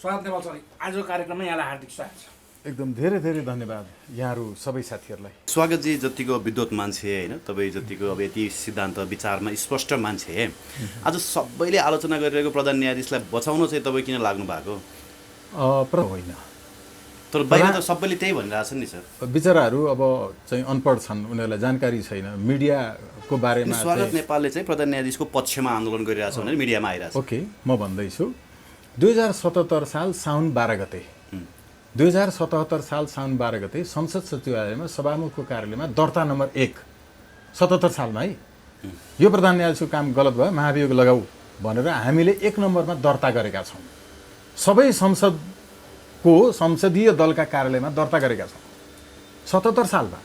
स्वागत नेपाल सर आजको कार्यक्रममा यहाँलाई हार्दिक स्वागत छ। एकदम धेरै धेरै धन्यवाद यहाँहरू सबै साथीहरूलाई। स्वागतजी जतिको विद्वत मान्छे होइन, तपाईँ जतिको अब यति सिद्धान्त विचारमा स्पष्ट मान्छे, आज सबैले आलोचना गरिरहेको प्रधान न्यायाधीशलाई बचाउन चाहिँ तपाईँ किन लाग्नु भएको? होइन, तर बाहिर त सबैले त्यही भनिरहेछन् नि सर। बिचराहरू अब चाहिँ अनपढ छन्, उनीहरूलाई जानकारी छैन मिडियाको बारेमा। स्वागत नेपालले चाहिँ प्रधान न्यायाधीशको पक्षमा आन्दोलन गरिरहेछ भनेर मिडियामा आइरहेछ। ओके, म भन्दैछु 2077 साल साउन 12 गते 2077 साल साउन 12 गते संसद सचिवालयमा सभामुखको कार्यालयमा दर्ता नम्बर 1 77 सालमा है यो प्रधान न्यायाधीशको काम गलत भयो, महाभियोग लगाऊ भनेर हामीले 1 नम्बरमा दर्ता गरेका छौँ। सबै संसदीय दलका कार्यालयमा दर्ता गरेका छौँ 77 सालमा।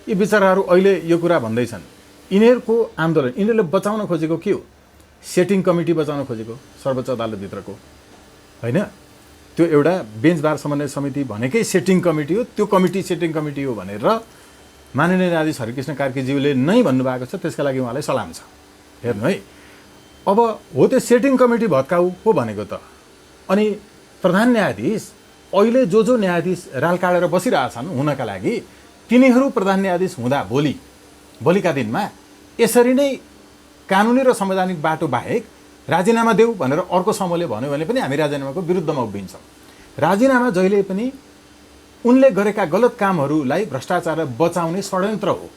यी बिचराहरू अहिले यो कुरा भन्दैछन्। यिनीहरूको आन्दोलन, यिनीहरूले बचाउन खोजेको के हो? सेटिङ कमिटी बचाउन खोजेको, सर्वोच्च अदालतभित्रको होइन। त्यो एउटा बेन्च बार समन्वय समिति भनेकै सेटिङ कमिटी हो। त्यो कमिटी सेटिङ कमिटी हो भनेर माननीय न्यायाधीश हरिकृष्ण कार्कीज्यूले नै भन्नुभएको छ। त्यसका लागि उहाँलाई सलाम छ। हेर्नु है, अब हो त्यो सेटिङ कमिटी भत्काउ हो भनेको त। अनि प्रधान न्यायाधीश अहिले जो न्यायाधीश राल काटेर बसिरहेछन् हुनका लागि, तिनीहरू प्रधान न्यायाधीश हुँदा भोलिका दिनमा यसरी नै कानुनी र संवैधानिक बाटो बाहेक राजीनामा देऊ भनेर अर्को समूहले भन्यो भने पनि हामी राजीनामाको विरुद्धमा उभिन्छौँ। राजीनामा जहिले पनि उनले गरेका गलत कामहरूलाई भ्रष्टाचारलाई बचाउने षड्यन्त्र हो।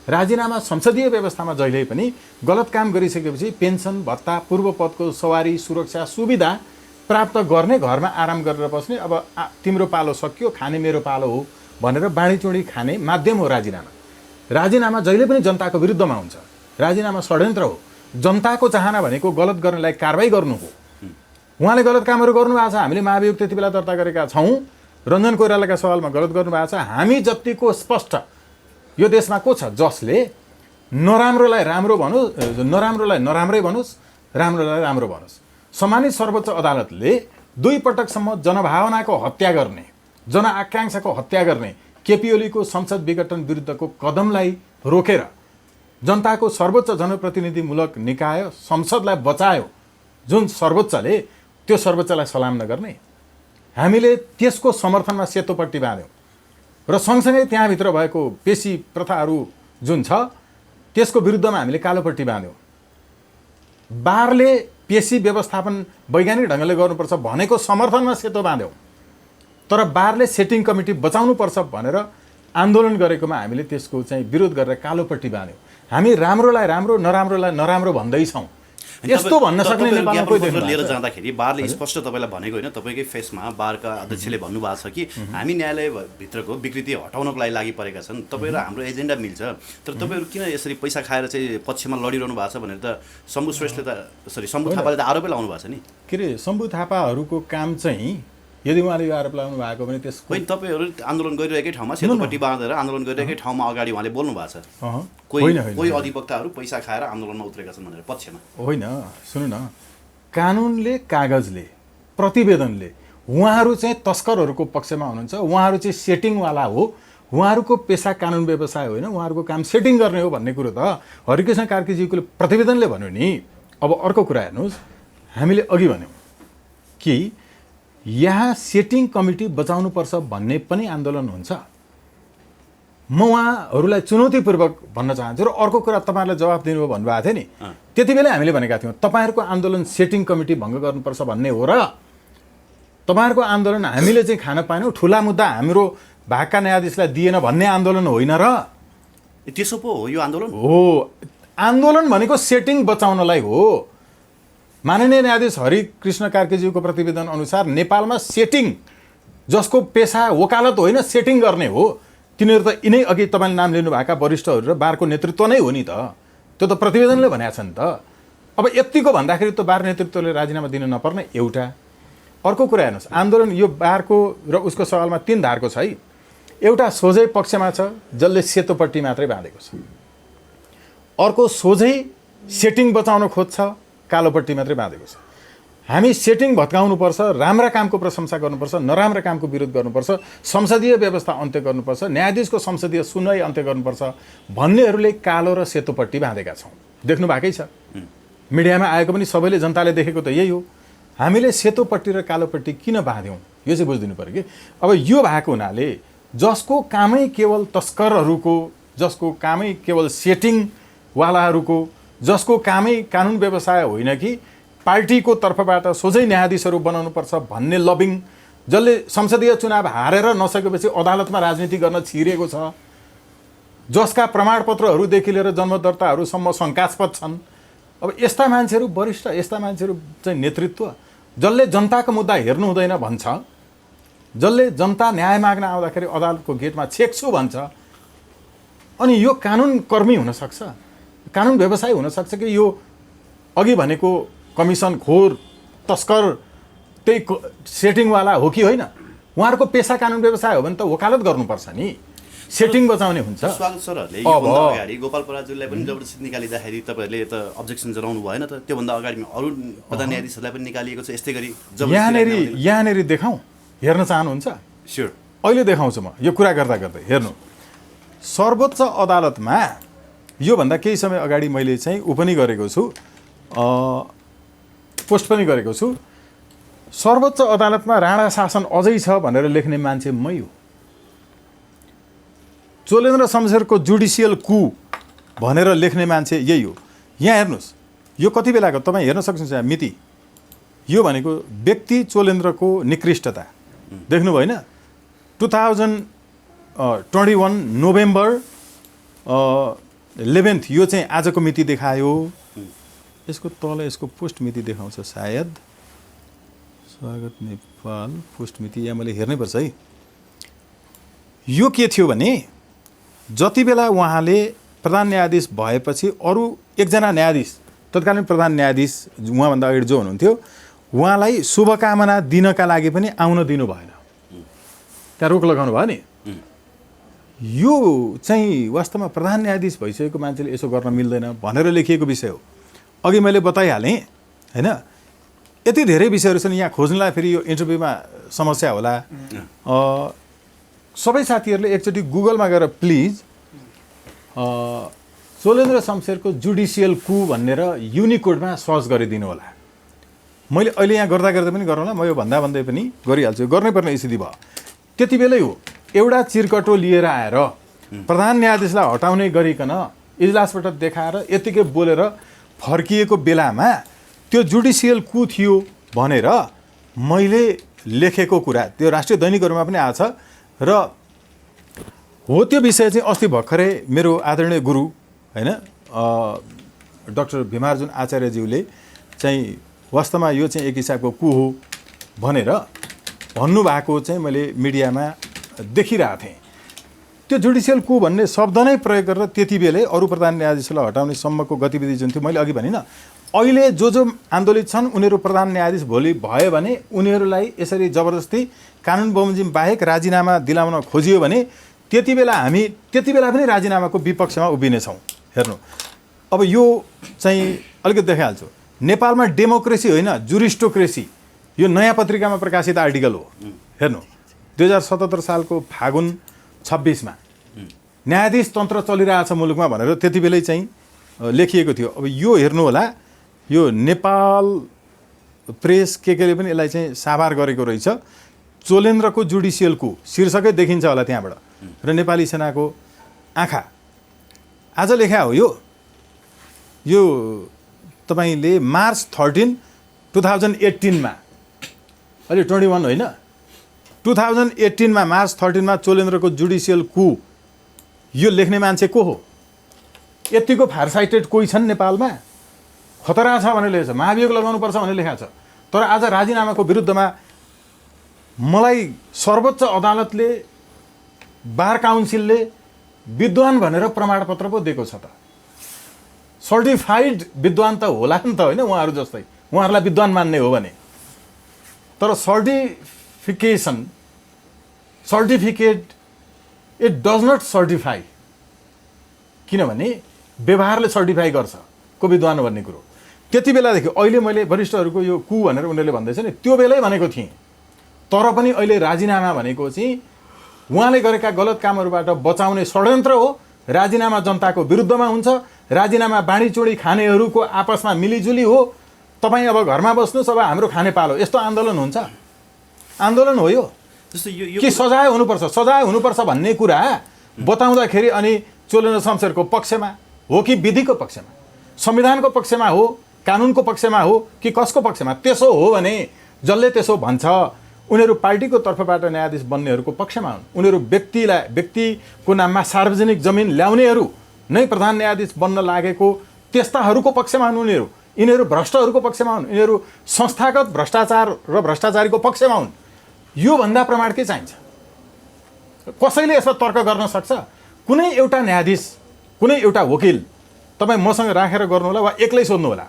राजीनामा संसदीय व्यवस्थामा जहिले पनि गलत काम गरिसकेपछि पेन्सन भत्ता, पूर्व पदको सवारी, सुरक्षा सुविधा प्राप्त गर्ने, घरमा आराम गरेर बस्ने, अब तिम्रो पालो सकियो खाने मेरो पालो हो भनेर बाँडीचुँडी खाने माध्यम हो राजीनामा। राजीनामा जहिले पनि जनताको विरुद्धमा हुन्छ। राजीनामा षड्यन्त्र हो। जनताको चाहना भनेको गलत गर्नलाई कारबाही गर्नु हो। उहाँले गलत कामहरू गर्नुभएको छ। हामीले महाभियोग त्यति बेला दर्ता गरेका छौँ। रञ्जन कोइरालाका सवालमा गलत गर्नुभएको छ। हामी जतिको स्पष्ट यो देशमा को छ जसले नराम्रोलाई राम्रो भनोस्, नराम्रोलाई नराम्रै भनोस्, राम्रोलाई राम्रो भनोस्। सम्मानित सर्वोच्च अदालतले 2 पटकसम्म जनभावनाको हत्या गर्ने, जनआकाङ्क्षाको हत्या गर्ने केपी ओलीको संसद विघटन विरुद्धको कदमलाई रोकेर जनताको सर्वोच्च जनप्रतिनिधिमूलक निकाय संसदलाई बचायो। जुन सर्वोच्चले, त्यो सर्वोच्चलाई सलाम नगर्ने, हामीले त्यसको समर्थनमा सेतोपट्टि बाँध्यौँ र सँगसँगै त्यहाँभित्र भएको पेशी प्रथाहरू जुन छ त्यसको विरुद्धमा हामीले कालोपट्टि बाँध्यौँ। बारले पेशी व्यवस्थापन वैज्ञानिक ढङ्गले गर्नुपर्छ भनेको समर्थनमा सेतो बाँध्यौँ। तर बारले सेटिङ कमिटी बचाउनुपर्छ भनेर आन्दोलन गरेकोमा हामीले त्यसको चाहिँ विरोध गरेर कालोपट्टि बाँध्यौँ। हामी राम्रोलाई राम्रो, नराम्रोलाई नराम्रो भन्दैछौँ। यस्तो भन्न सक्ने नेपालमा कोही देख्दैन। लिएर जाँदाखेरि बारले स्पष्ट तपाईँलाई भनेको होइन, तपाईँकै फेसमा बारका अध्यक्षले भन्नुभएको छ कि हामी न्यायालयभित्रको विकृति हटाउनको लागि परेका छन्, तपाईँ र हाम्रो एजेन्डा मिल्छ। तर तपाईँहरू किन यसरी पैसा खाएर चाहिँ पक्षमा लडिरहनु भएको छ भनेर त शम्भु श्रेष्ठले त शम्भु थापाले त आरोपै लगाउनु भएको छ नि। के अरे शम्भु थापाहरूको काम चाहिँ यदि उहाँले यो आरोप लगाउनु भएको भने त्यसको होइन, तपाईँहरू आन्दोलन गरिरहेकै ठाउँमा सेतोपट्टि बाँधेर आन्दोलन गरिरहेकै ठाउँमा अगाडि उहाँले बोल्नु भएको छ। कोही अधिवक्ताहरू पैसा खाएर आन्दोलनमा उत्रेका छन् भनेर पक्षमा होइन। सुन्नु न, कानुनले, कागजले, प्रतिवेदनले उहाँहरू चाहिँ तस्करहरूको पक्षमा हुनुहुन्छ। उहाँहरू चाहिँ सेटिङवाला हो। उहाँहरूको पेसा कानुन व्यवसाय होइन, उहाँहरूको काम सेटिङ गर्ने हो भन्ने कुरो त हरिकृष्ण कार्कीज्यूको प्रतिवेदनले भन्यो नि। अब अर्को कुरा हेर्नुहोस्, हामीले अघि भन्यौँ कि यहाँ सेटिङ कमिटी बचाउनुपर्छ भन्ने पनि आन्दोलन हुन्छ। म उहाँहरूलाई चुनौतीपूर्वक भन्न चाहन्छु। र अर्को कुरा तपाईँहरूलाई जवाफ दिनुभयो भन्नुभएको थियो नि, त्यति बेला हामीले भनेका थियौँ तपाईँहरूको आन्दोलन सेटिङ कमिटी भङ्ग गर्नुपर्छ भन्ने हो र तपाईँहरूको आन्दोलन हामीले चाहिँ खान पाएनौँ, ठुला मुद्दा हाम्रो भागका न्यायाधीशलाई दिएन भन्ने आन्दोलन होइन र। त्यसो पो हो यो आन्दोलन? हो, आन्दोलन भनेको सेटिङ बचाउनलाई हो। माननीय न्यायाधीश हरिकृष्ण कार्कीज्यूको प्रतिवेदन अनुसार नेपालमा सेटिङ, जसको पेसा वकालत होइन सेटिङ गर्ने हो, तिनीहरू त यिनै अघि तपाईँले नाम लिनुभएका वरिष्ठहरू र बारको नेतृत्व नै हो नि त। त्यो त प्रतिवेदनले भनेको छ नि त। अब यतिको भन्दाखेरि त बार नेतृत्वले राजीनामा दिन नपर्ने एउटा। अर्को कुरा हेर्नुहोस्, आन्दोलन यो बारको र उसको सवालमा 3 धारको छ है। एउटा सोझै पक्षमा छ जसले सेतोपट्टि मात्रै बाँधेको छ। अर्को सोझै सेटिङ बचाउन खोज्छ, कालोपट्टि मात्रै बाँधेको छ। हामी सेटिङ भत्काउनुपर्छ, राम्रा कामको प्रशंसा गर्नुपर्छ, नराम्रा कामको विरोध गर्नुपर्छ, संसदीय व्यवस्था अन्त्य गर्नुपर्छ, न्यायाधीशको संसदीय सुनवाई अन्त्य गर्नुपर्छ भन्नेहरूले कालो र सेतोपट्टि बाँधेका छौँ। देख्नु भएकै छ, मिडियामा आएको पनि सबैले जनताले देखेको त यही हो। हामीले सेतोपट्टि र कालोपट्टि किन बाँध्यौँ यो चाहिँ बुझिदिनु पऱ्यो कि अब यो भएको हुनाले जसको कामै केवल तस्करहरूको, जसको कामै केवल सेटिङवालाहरूको, जसको कामै कानुन व्यवसाय होइन कि पार्टीको तर्फबाट सोझै न्यायाधीशहरू बनाउनुपर्छ भन्ने लबिङ, जसले संसदीय चुनाव हारेर नसकेपछि अदालतमा राजनीति गर्न छिरेको छ, जसका प्रमाणपत्रहरूदेखि लिएर जन्मदर्ताहरूसम्म शङ्कास्पद छन्। अब यस्ता मान्छेहरू वरिष्ठ, यस्ता मान्छेहरू चाहिँ नेतृत्व, जसले जनताको मुद्दा हेर्नु हुँदैन भन्छ, जसले जनता न्याय माग्न आउँदाखेरि अदालतको गेटमा छेक्छु भन्छ, अनि यो कानुन कर्मी हुनसक्छ, कानुन व्यवसाय हुनसक्छ कि यो अघि भनेको कमिसन खोर, तस्कर, त्यही सेटिङवाला हो कि होइन? उहाँहरूको पेसा कानुन व्यवसाय हो भने त वकालत गर्नुपर्छ नि, सेटिङ बचाउने हुन्छ। स्वागत सरहरूले योभन्दा अगाडि गोपाल पराजुलीलाई पनि जबरजस्ती निकालिँदाखेरि तपाईँहरूले त अब्जेक्सन जनाउनु भएन त? त्योभन्दा अगाडि अरू प्रधान न्यायाधीशहरूलाई पनि निकालिएको छ यस्तै गरी। यहाँनिर देखाउँ, हेर्न चाहनुहुन्छ? स्योर, अहिले देखाउँछु म यो कुरा गर्दा गर्दै। हेर्नु, सर्वोच्च अदालतमा योभन्दा केही समय अगाडि मैले चाहिँ पनि गरेको छु, पोस्ट पनि गरेको छु। सर्वोच्च अदालतमा राणा शासन अझै छ भनेर लेख्ने मान्छे मै हो। चोलेन्द्र शमशेरको जुडिसियल कु भनेर लेख्ने मान्छे यही हो। यहाँ हेर्नुहोस्, यो कति बेलाको तपाईँ हेर्न सक्नुहुन्छ यहाँ मिति। यो भनेको व्यक्ति चोलेन्द्रको निकृष्टता देख्नु भएन? 2021 नोभेम्बर 11 यो चाहिँ आजको मिति देखायो। यसको तल यसको पोस्ट मिति देखाउँछ सायद। स्वागत नेपाल पोस्ट मिति यहाँ मैले हेर्नैपर्छ है। यो के थियो भने जति बेला उहाँले प्रधान न्यायाधीश भएपछि अरू एकजना न्यायाधीश, तत्कालीन प्रधान न्यायाधीश उहाँभन्दा अगाडि जो हुनुहुन्थ्यो, उहाँलाई शुभकामना दिनका लागि पनि आउन दिनु भएन, त्यहाँ रोक लगाउनु भयो नि। यो चाहिँ वास्तवमा प्रधान न्यायाधीश भइसकेको मान्छेले यसो गर्न मिल्दैन भनेर लेखिएको विषय हो। अघि मैले बताइहालेँ होइन, यति धेरै विषयहरू छन् यहाँ खोज्नलाई, फेरि यो इन्टरभ्यूमा समस्या होला। सबै साथीहरूले एकचोटि गुगलमा गएर प्लिज चोलेन्द्र शमशेरको जुडिसियल कु भनेर युनिकोडमा सर्च गरिदिनु होला। मैले अहिले यहाँ गर्दा गर्दै पनि गरौँला, म यो भन्दै पनि गरिहाल्छु, गर्नै पर्ने स्थिति भयो। त्यति बेलै हो एउटा चिरकटो लिएर आएर प्रधान न्यायाधीशलाई हटाउने गरिकन इजलासबाट देखाएर यतिकै बोलेर फर्किएको बेलामा त्यो जुडिसियल कु थियो भनेर मैले लेखेको कुरा त्यो राष्ट्रिय दैनिकहरूमा पनि आछ र हो। त्यो विषय चाहिँ अस्ति भर्खरै मेरो आदरणीय गुरु होइन डाक्टर भीमार्जुन आचार्यज्यूले चाहिँ वास्तवमा यो चाहिँ एक हिसाबको कु हो भनेर भन्नुभएको चाहिँ मैले मिडियामा देखिरहेको थिएँ। त्यो जुडिसियल कु भन्ने शब्द नै प्रयोग गरेर त्यति बेलै अरू प्रधान न्यायाधीशलाई हटाउने सम्मको गतिविधि जुन थियो, मैले अघि भनिनँ, अहिले जो आन्दोलित छन् उनीहरू प्रधान न्यायाधीश भोलि भयो भने उनीहरूलाई यसरी जबरजस्ती कानुन बमोजिम बाहेक राजीनामा दिलाउन खोजियो भने त्यति बेला पनि राजीनामाको विपक्षमा उभिनेछौँ। हेर्नु, अब यो चाहिँ अलिकति देखाइहाल्छु। नेपालमा डेमोक्रेसी होइन जुरिस्टोक्रेसी, यो नयाँ पत्रिकामा प्रकाशित आर्टिकल हो। हेर्नु, 2077 सालको फागुन 26मा न्यायाधीश तन्त्र चलिरहेछ मुलुकमा भनेर त्यति बेलै चाहिँ लेखिएको थियो। अब यो हेर्नु होला, यो नेपाल प्रेस केले पनि यसलाई चाहिँ साभार गरेको रहेछ। चोलेन्द्रको जुडिसियल कु शीर्षकै देखिन्छ होला त्यहाँबाट, र नेपाली सेनाको आँखा आज लेखा हो। यो तपाईँले मार्च 13, 2018मा, अहिले 21 होइन, 2018मा मार्च 13मा चोलेन्द्रको जुडिसियल कु यो लेख्ने मान्छे को हो? यतिको फारसाइटेड कोही छन् नेपालमा? खतरा छ भनेर लेखेको छ, महाभियोग लगाउनुपर्छ भनेर लेखाएको छ। तर आज राजीनामाको विरुद्धमा मलाई सर्वोच्च अदालतले, बार काउन्सिलले विद्वान भनेर प्रमाणपत्र पो दिएको छ त। सर्टिफाइड विद्वान त होला नि त होइन, उहाँहरू जस्तै उहाँहरूलाई विद्वान मान्ने हो भने। तर certificate it does not certify, किनभने व्यवहारले सर्टिफाई गर्छ को विद्वान भन्ने कुरो। त्यति बेलादेखि अहिले मैले वरिष्ठहरूको यो कु भनेर उनीहरूले भन्दैछ नि, त्यो बेलै भनेको थिएँ। तर पनि अहिले राजीनामा भनेको चाहिँ उहाँले गरेका गलत कामहरूबाट बचाउने षड्यन्त्र हो। राजीनामा जनताको विरुद्धमा हुन्छ, राजीनामा बाँडीचुँडी खानेहरूको आपसमा मिलिजुली हो, तपाईँ अब घरमा बस्नुहोस्, अब हाम्रो खाने पालो, यस्तो आन्दोलन हुन्छ? आन्दोलन हो यो जस्तो यो कि सजाय हुनुपर्छ भन्ने कुरा बताउँदाखेरि अनि चोलेन्द्र शमशेरको पक्षमा हो कि विधिको पक्षमा, संविधानको पक्षमा हो, कानुनको पक्षमा हो कि कसको पक्षमा? त्यसो हो भने जसले त्यसो भन्छ उनीहरू पार्टीको तर्फबाट न्यायाधीश बन्नेहरूको पक्षमा हुन्। उनीहरू व्यक्तिको नाममा सार्वजनिक जमिन ल्याउनेहरू नै प्रधान न्यायाधीश बन्न लागेको त्यस्ताहरूको पक्षमा हुन्। यिनीहरू भ्रष्टहरूको पक्षमा हुन्। यिनीहरू संस्थागत भ्रष्टाचार र भ्रष्टाचारीको पक्षमा हुन्। योभन्दा प्रमाण के चाहिन्छ? कसैले यसमा तर्क गर्न सक्छ? कुनै एउटा न्यायाधीश, कुनै एउटा वकिल तपाईँ मसँग राखेर गर्नुहोला वा एक्लै सोध्नुहोला,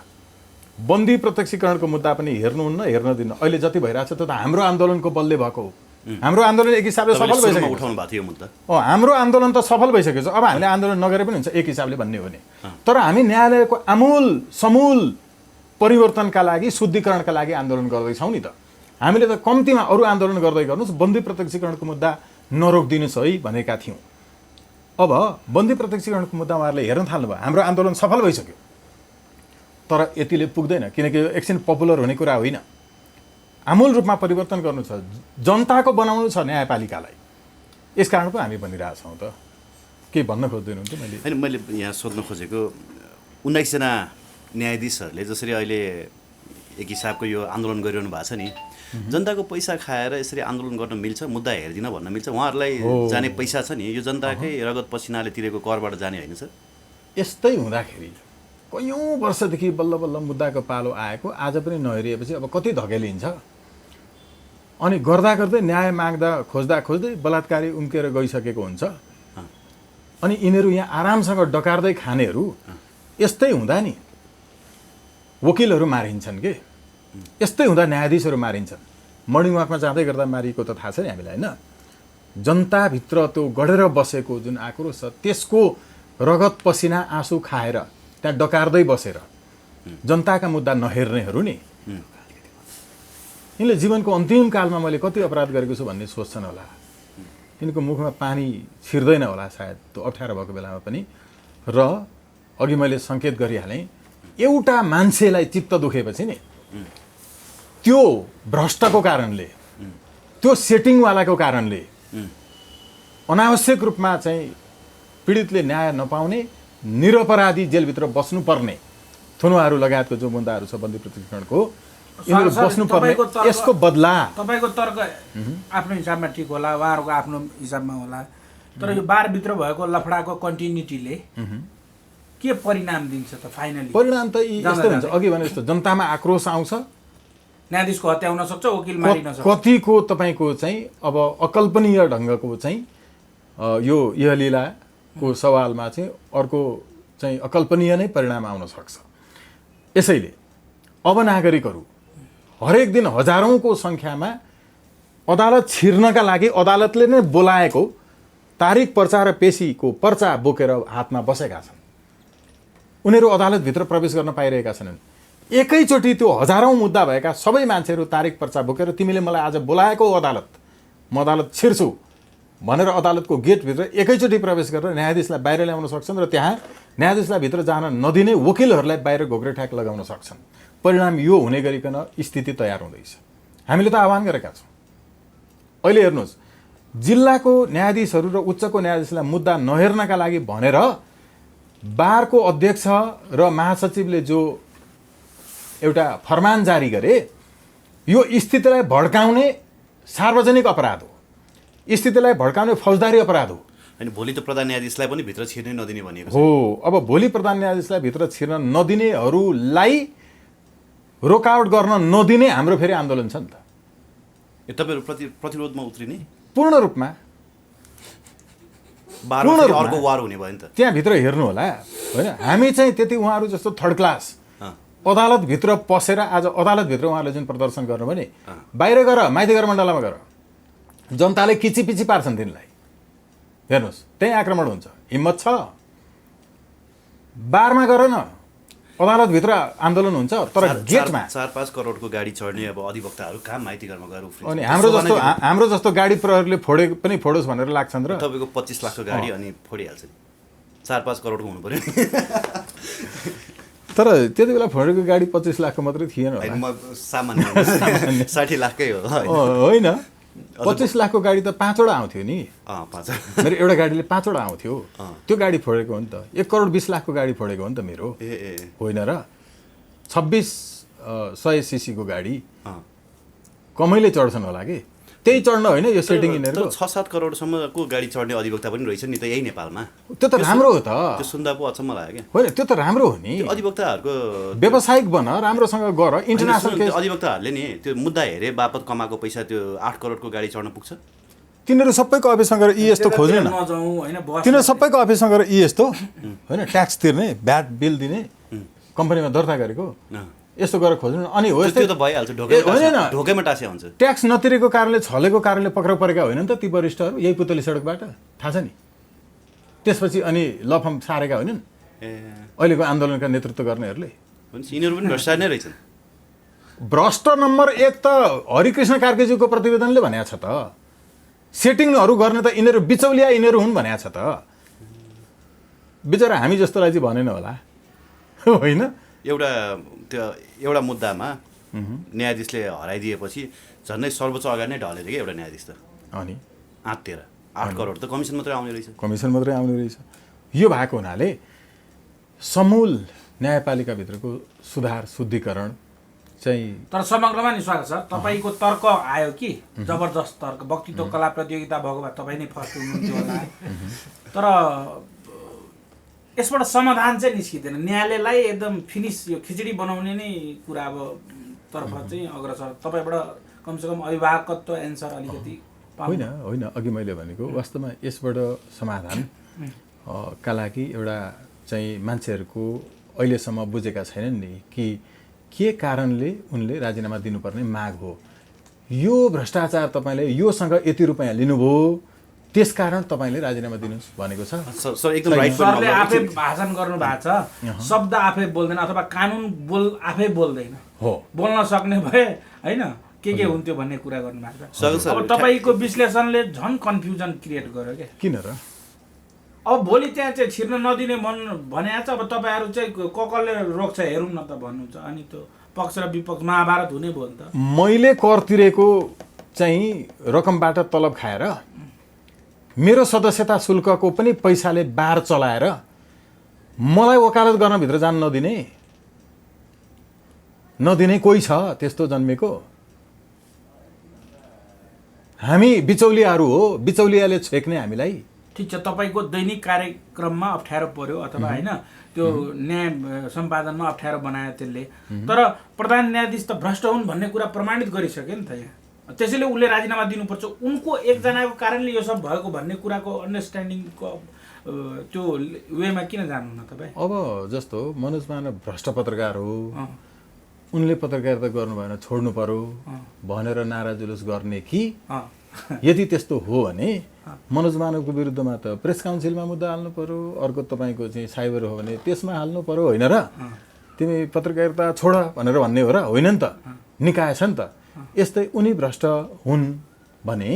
बन्दी प्रत्यक्षीकरणको मुद्दा पनि हेर्नुहुन्न, हेर्न दिनु। अहिले जति भइरहेछ त्यो त हाम्रो आन्दोलनको बलले भएको हो। हाम्रो आन्दोलन एक हिसाबले सफल भइसक्यो। उठाउनु भएको थियो मुद्दा। हाम्रो आन्दोलन त सफल भइसकेको छ। अब हामीले आन्दोलन नगरे पनि हुन्छ एक हिसाबले भन्ने हो भने। तर हामी न्यायालयको समूल परिवर्तनका लागि, शुद्धिकरणका लागि आन्दोलन गर्दैछौँ नि त। हामीले त कम्तीमा अरू आन्दोलन गर्दै गर्नुहोस्, बन्दी प्रत्यक्षीकरणको मुद्दा नरोकिदिनुहोस् है भनेका थियौँ। अब बन्दी प्रत्यक्षीकरणको मुद्दा उहाँहरूले हेर्न थाल्नुभयो। हाम्रो आन्दोलन सफल भइसक्यो, तर यतिले पुग्दैन, किनकि यो एकछिन पपुलर हुने कुरा होइन। आमूल रूपमा परिवर्तन गर्नु छ, जनताको बनाउनु छ न्यायपालिकालाई। यसकारण पो हामी भनिरहेछौँ त। के भन्न खोज्दैनुहुन्थ्यो? होइन, मैले यहाँ सोध्न खोजेको 19 जना न्यायाधीशहरूले जसरी अहिले एक हिसाबको यो आन्दोलन गरिरहनु भएको छ नि, जनताको पैसा खाएर यसरी आन्दोलन गर्न मिल्छ, मुद्दा हेरिदिन भन्न मिल्छ? उहाँहरूलाई जाने पैसा छ नि, यो जनताकै रगत पसिनाले तिरेको करबाट जाने होइन सर? यस्तै हुँदाखेरि कयौँ वर्षदेखि बल्ल बल्ल मुद्दाको पालो आएको, आज पनि नहेरिएपछि अब कति धकेलिन्छ? अनि गर्दा गर्दै न्याय माग्दा खोज्दै बलात्कारी उम्केर गइसकेको हुन्छ। अनि यिनीहरू यहाँ आरामसँग डकार्दै खानेहरू यस्तै हुँदा नि वकिलहरू मारिन्छन् के? यस्तै हुँदा न्यायाधीशहरू मारिन्छन्। मर्निङ वाकमा जाँदै गर्दा मारिएको त थाहा छ नि हामीलाई, होइन? जनताभित्र त्यो गढेर बसेको जुन आक्रोश छ, त्यसको रगत पसिना आँसु खाएर त्यहाँ डकार्दै बसेर जनताका मुद्दा नहेर्नेहरू नि, यिनले जीवनको अन्तिम कालमा मैले कति अपराध गरेको छु भन्ने सोच्छन् होला। यिनको मुखमा पानी छिर्दैन होला सायद त्यो अप्ठ्यारो भएको बेलामा पनि। र अघि मैले सङ्केत गरिहालेँ, एउटा मान्छेलाई चित्त दुखेपछि नि त्यो भ्रष्टको कारणले, त्यो सेटिङवालाको कारणले अनावश्यक रूपमा चाहिँ पीडितले न्याय नपाउने, निरपराधी जेलभित्र बस्नुपर्ने थुनुवाहरू लगायतको जो मुद्दाहरू छ बन्दी प्रत्यक्षीकरणको, यिनीहरू बस्नुपर्ने, यसको बदला तपाईँको तर्क आफ्नो हिसाबमा ठिक होला, उहाँहरूको आफ्नो हिसाबमा होला, तर यो बारभित्र भएको लफडाको कन्टिन्युटीले के परिणाम दिन्छ त? फाइनली परिणाम त यस्तै हुन्छ। अघि भने जस्तो जनतामा आक्रोश आउँछ, न्यायाधीशको हत्या हुन सक्छ, वकिल मारिन सक्छ। कतिको तपाईँको चाहिँ अब अकल्पनीय ढङ्गको चाहिँ यो यहलीलाको सवालमा चाहिँ अर्को चाहिँ अकल्पनीय नै परिणाम आउन सक्छ। यसैले अब नागरिकहरू हरेक दिन हजारौँको सङ्ख्यामा अदालत छिर्नका लागि अदालतले नै बोलाएको तारिक पर्चा र पेशीको पर्चा बोकेर हातमा बसेका छन्। उनीहरू अदालतभित्र प्रवेश गर्न पाइरहेका छैनन्। एकैचोटि त्यो हजारौँ मुद्दा भएका सबै मान्छेहरू तारिक पर्चा बोकेर तिमीले मलाई आज बोलाएको अदालत, म अदालत छिर्छु भनेर अदालतको गेटभित्र एकैचोटि प्रवेश गरेर न्यायाधीशलाई बाहिर ल्याउन सक्छन् र त्यहाँ न्यायाधीशलाई भित्र जान नदिने वकिलहरूलाई बाहिर घोक्रे ठ्याक लगाउन सक्छन्। परिणाम यो हुने गरिकन स्थिति तयार हुँदैछ। हामीले त आह्वान गरेका छौँ। अहिले हेर्नुहोस्, जिल्लाको न्यायाधीशहरू र उच्चको न्यायाधीशलाई मुद्दा नहेर्नका लागि भनेर बारको अध्यक्ष र महासचिवले जो एउटा फरमान जारी गरे, यो स्थितिलाई भड्काउने सार्वजनिक अपराध हो, स्थितिलाई भड्काउने फौजदारी अपराध हो। अनि भोलि त प्रधान न्यायाधीशलाई पनि भित्र छिर्नै नदिने भनिएको हो। अब भोलि प्रधान न्यायाधीशलाई भित्र छिर्न नदिनेहरूलाई रोकआउट गर्न नदिने हाम्रो फेरि आन्दोलन छ नि त। तपाईँहरू प्रतिरोधमा उत्रिने पूर्ण रूपमा अर्को वार हुने भयो नि त। त्यहाँभित्र हेर्नु होला, होइन? हामी चाहिँ त्यति उहाँहरू जस्तो थर्ड क्लास अदालतभित्र पसेर आज अदालतभित्र उहाँहरूले जुन प्रदर्शन गर्नुभयो नि, बाहिर गएर माइतीघर मण्डलमा गएर जनताले किचिपिची पार्छन् तिनलाई। हेर्नुहोस्, त्यहीँ आक्रमण हुन्छ। हिम्मत छ बारमा गर न, अदालतभित्र आन्दोलन हुन्छ, तर गेटमा 4-5 करोडको गाडी चढ्ने अब अधिवक्ताहरू कहाँ माइतीघरमा गएर उफ्रिन्छ? अनि हाम्रो जस्तो गाडी प्रहरीले पनि फोडोस् भनेर लाग्छन् र तपाईँको 25 लाखको गाडी अनि फोडिहाल्छ नि। 4-5 करोडको हुनु पर्यो। तर त्यति बेला फोडेको गाडी 25 लाखको मात्रै थिएन होला। होइन म सामान्य 60 लाखकै हो होइन 25 लाखको गाडी त 5वटा आउँथ्यो नि। पाँच मेरो एउटा गाडीले 5वटा आउँथ्यो। त्यो गाडी फोडेको हो नि त। 1 करोड 20 लाखको गाडी फोडेको हो नि त मेरो। होइन र 2600 सीसीको गाडी कमैले चढ्छन् होला कि। त्यही चढ्न होइन यो सेटिङ यिनीहरूको। 6-7 करोडसम्मको गाडी चढ्ने अधिवक्ता पनि रहेछ नि त यही नेपालमा। त्यो त राम्रो हो त। त्यो सुन्दा पो अचम्म लाग्यो क्या। होइन त्यो त राम्रो हो नि। अधिवक्ताहरूको व्यावसायिक बन, राम्रोसँग गर। इन्टरनेसनल केस अधिवक्ताहरूले नि त्यो मुद्दा हेरे बापत कमाएको पैसा त्यो 8 करोडको गाडी चढ्न पुग्छ। तिनीहरू सबैको अफिसमा गएर यस्तो खोज्नु न। तिनीहरू सबैको अफिसमा गएर यस्तो होइन ट्याक्स तिर्ने, भ्याट बिल दिने, कम्पनीमा दर्ता गरेको यस्तो गरेर खोज्नु। अनि हो त्यो त भइहाल्छ। ढोकैमा टाँसे हुन्छ। ट्याक्स नतिरेको कारणले, छलेको कारणले पक्राउ परेका होइन नि त ती वरिष्ठहरू यही पुतली सडकबाट। थाहा छ नि। त्यसपछि अनि लफम सारेका होइनन् अहिलेको आन्दोलनका नेतृत्व गर्नेहरूले। यिनीहरू पनि भ्रष्टाचार नै रहेछन्। भ्रष्ट नम्बर 1 त हरिकृष्ण कार्कीज्यूको प्रतिवेदनले भनेको छ त। सेटिङहरू गर्ने त यिनीहरू बिचौलिया यिनीहरू हुन् भनेको छ त। बिचरा हामी जस्तोलाई चाहिँ भनेन होला होइन। एउटा मुद्दामा न्यायाधीशले हराइदिएपछि झन्डै सर्वोच्च अगाडि नै ढलेर कि एउटा न्यायाधीश त। अनि आत्तेर 8 करोड त कमिसन मात्रै आउने रहेछ। कमिसन मात्रै आउने रहेछ। यो भएको हुनाले समूल न्यायपालिकाभित्रको सुधार शुद्धिकरण चाहिँ। तर समग्रमा नि स्वागत छ। तपाईँको तर्क आयो कि जबरजस्त तर्क। वक्तित्व कला प्रतियोगिता भएको भए तपाईँ नै फर्स्ट हुनुहुन्थ्यो होला। तर यसबाट समाधान चाहिँ निस्किँदैन। न्यायालयलाई एकदम फिनिस यो खिचडी बनाउने नै कुरा अब तर्फ चाहिँ अग्रसर। तपाईँबाट कमसेकम अभिभावकत्व एन्सर अलिकति होइन। होइन अघि मैले भनेको वास्तवमा यसबाट समाधान का लागि एउटा चाहिँ मान्छेहरूको अहिलेसम्म बुझेका छैनन् नि कि के कारणले उनले राजीनामा दिनुपर्ने माग हो। यो भ्रष्टाचार तपाईँले योसँग यति रुपैयाँ लिनुभयो त्यसकारण तपाईँले राजीनामा दिनुहोस् भनेको छ। एकदम राइट। सरले आफै भाषण गर्नु भएको छ। शब्द आफै बोल्दैन अथवा कानुन आफै बोल्दैन। हो बोल्न सक्ने भए होइन के हुन्थ्यो भन्ने कुरा गर्नु भएको छ। अब तपाईँको विश्लेषणले झन् कन्फ्युजन क्रिएट गर्यो क्या। किन र? अब भोलि त्यहाँ चाहिँ छिर्न नदिने भने छ। अब तपाईँहरू चाहिँ कसले रोक्छ हेरौँ न त भन्नुहुन्छ। अनि त्यो पक्ष र विपक्ष महाभारत हुने भयो नि त। मैले कर तिरेको चाहिँ रकमबाट तलब खाएर मेरो सदस्यता शुल्कको पनि पैसाले बार चलाएर मलाई वकालत गर्न भित्र जान नदिने कोही छ त्यस्तो जन्मेको? हामी बिचौलियाहरू हो। बिचौलियाले छेक्ने हामीलाई। ठिक छ। तपाईँको दैनिक कार्यक्रममा अप्ठ्यारो पर्यो अथवा होइन त्यो न्याय सम्पादनमा अप्ठ्यारो बनायो त्यसले। तर प्रधान न्यायाधीश त भ्रष्ट हुन् भन्ने कुरा प्रमाणित गरिसक्यो नि त यहाँ। त्यसैले उसले राजीनामा दिनुपर्छ। उनको एकजनाको कारणले यो सब भएको भन्ने कुराको अन्डरस्ट्यान्डिङको त्यो वेमा किन जानु न तपाईँ? अब जस्तो मनोज मानव भ्रष्ट पत्रकार हो। उनले पत्रकारिता गर्नु भएन छोड्नु पर्यो भनेर नारा जुलुस गर्ने कि यदि त्यस्तो हो भने मनोज मानवको विरुद्धमा त प्रेस काउन्सिलमा मुद्दा हाल्नु पर्यो। अर्को तपाईँको चाहिँ साइबर हो भने त्यसमा हाल्नु पर्यो होइन र? तिमी पत्रकारिता छोड भनेर भन्ने हो र? होइन नि त। निकाय छ नि त। यस्तै उनी भ्रष्ट हुन् भने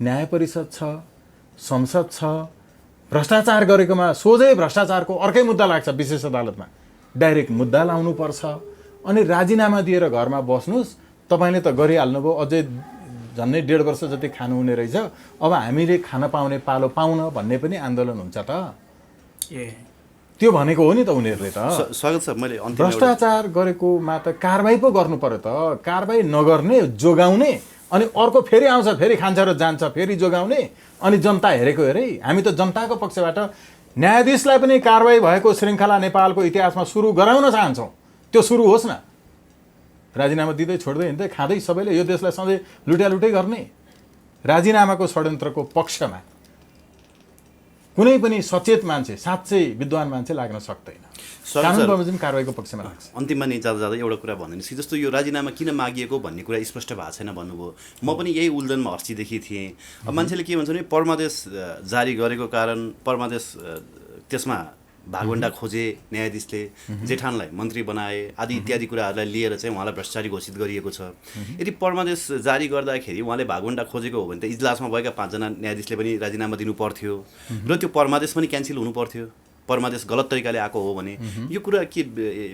न्याय परिषद छ, संसद छ। भ्रष्टाचार गरेकोमा सोझै भ्रष्टाचारको अर्कै मुद्दा लाग्छ विशेष अदालतमा। डाइरेक्ट मुद्दा लाउनु पर्छ। अनि राजीनामा दिएर घरमा बस्नुहोस्। तपाईँले त गरिहाल्नुभयो। अझै झन्डै 1.5 वर्ष जति खानु हुने रहेछ। अब हामीले खान पाउने पालो पाउन भन्ने पनि आन्दोलन हुन्छ त। त्यो भनेको हो नि त उनीहरूले त। स्वागत छ। मैले भ्रष्टाचार गरेकोमा त कारबाही पो गर्नु पर्यो त। कारबाही नगर्ने जोगाउने अनि अर्को फेरि आउँछ फेरि खान्छ र जान्छ फेरि जोगाउने अनि जनता हेरेको हेरै। हामी त जनताको पक्षबाट न्यायाधीशलाई पनि कारबाही भएको श्रृङ्खला नेपालको इतिहासमा सुरु गराउन चाहन्छौँ। त्यो सुरु होस् न। राजीनामा दिँदै छोड्दै हिँड्दै खाँदै सबैले यो देशलाई सधैँ लुट्यालुटै गर्ने। राजीनामाको षड्यन्त्रको पक्षमा कुनै पनि सचेत मान्छे साँच्चै विद्वान मान्छे लाग्न सक्दैन। कानुन बमोजिम कारबाहीको पक्षमा लाग्छ। अन्तिममा नि जाँदा एउटा कुरा भनिदिनुहोस् कि जस्तो यो राजीनामा किन मागिएको भन्ने कुरा स्पष्ट भएको छैन भन्नुभयो। म पनि यही उल्झनमा अस्तिदेखि थिएँ। अब मान्छेले के भन्छ भने परमादेश जारी गरेको कारण परमादेश त्यसमा भागवण्डा खोजे न्यायाधीशले, जेठानलाई मन्त्री बनाए आदि इत्यादि कुराहरूलाई लिएर चाहिँ उहाँलाई भ्रष्टाचारी घोषित गरिएको छ। यदि परमादेश जारी गर्दाखेरि उहाँले भागवण्डा खोजेको हो भने त इजलासमा भएका 5 जना न्यायाधीशले पनि राजीनामा दिनु पर्थ्यो र त्यो परमादेश पनि क्यान्सल हुनु पर्थ्यो। परमादेश गलत तरिकाले आएको हो भने यो कुरा के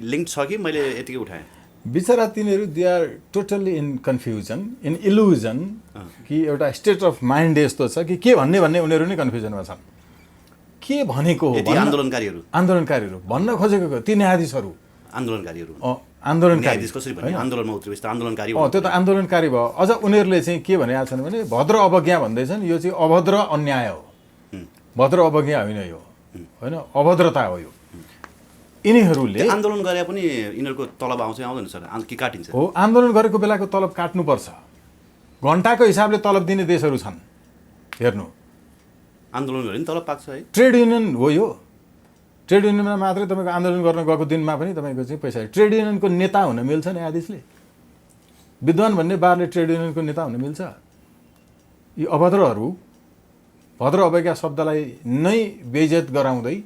लिङ्क छ कि मैले यतिकै उठाएँ? बिचरा तिनीहरू they are totally in confusion, in illusion कि एउटा स्टेट अफ माइन्ड यस्तो छ कि के भन्ने उनीहरू नै कन्फ्युजनमा छन्। के भनेको हो आन्दोलनकारीहरू भन्न खोजेको ती न्यायाधीशहरू आन्दोलनकारीहरू कसरी भन्ने आन्दोलनमा उत्रेपछि त आन्दोलनकारी त्यो त आन्दोलनकारी भयो। अझ उनीहरूले चाहिँ के भनेका छन् भने भद्र अवज्ञा भन्दैछन्, यो चाहिँ अभद्र अन्याय हो, भद्र अवज्ञा होइन यो, होइन अभद्रता हो यो। यिनीहरूले आन्दोलन गरे पनि यिनीहरूको तलब आउँछ आउँदैन सर कि काटिन्छ? हो, आन्दोलन गरेको बेलाको तलब काट्नुपर्छ। घन्टाको हिसाबले तलब दिने देशहरू छन्, हेर्नु। आन्दोलन गरे नि तलब पाक्छ है। ट्रेड युनियन हो यो, ट्रेड युनियनमा मात्रै तपाईँको आन्दोलन गर्न गएको दिनमा पनि तपाईँको चाहिँ पैसा। ट्रेड युनियनको नेता हुन मिल्छ न्यायाधीशले? विद्वान भन्ने बारले ट्रेड युनियनको नेता हुन मिल्छ? यी अभद्रहरू भद्र अवज्ञा शब्दलाई नै बेइज्जत गराउँदै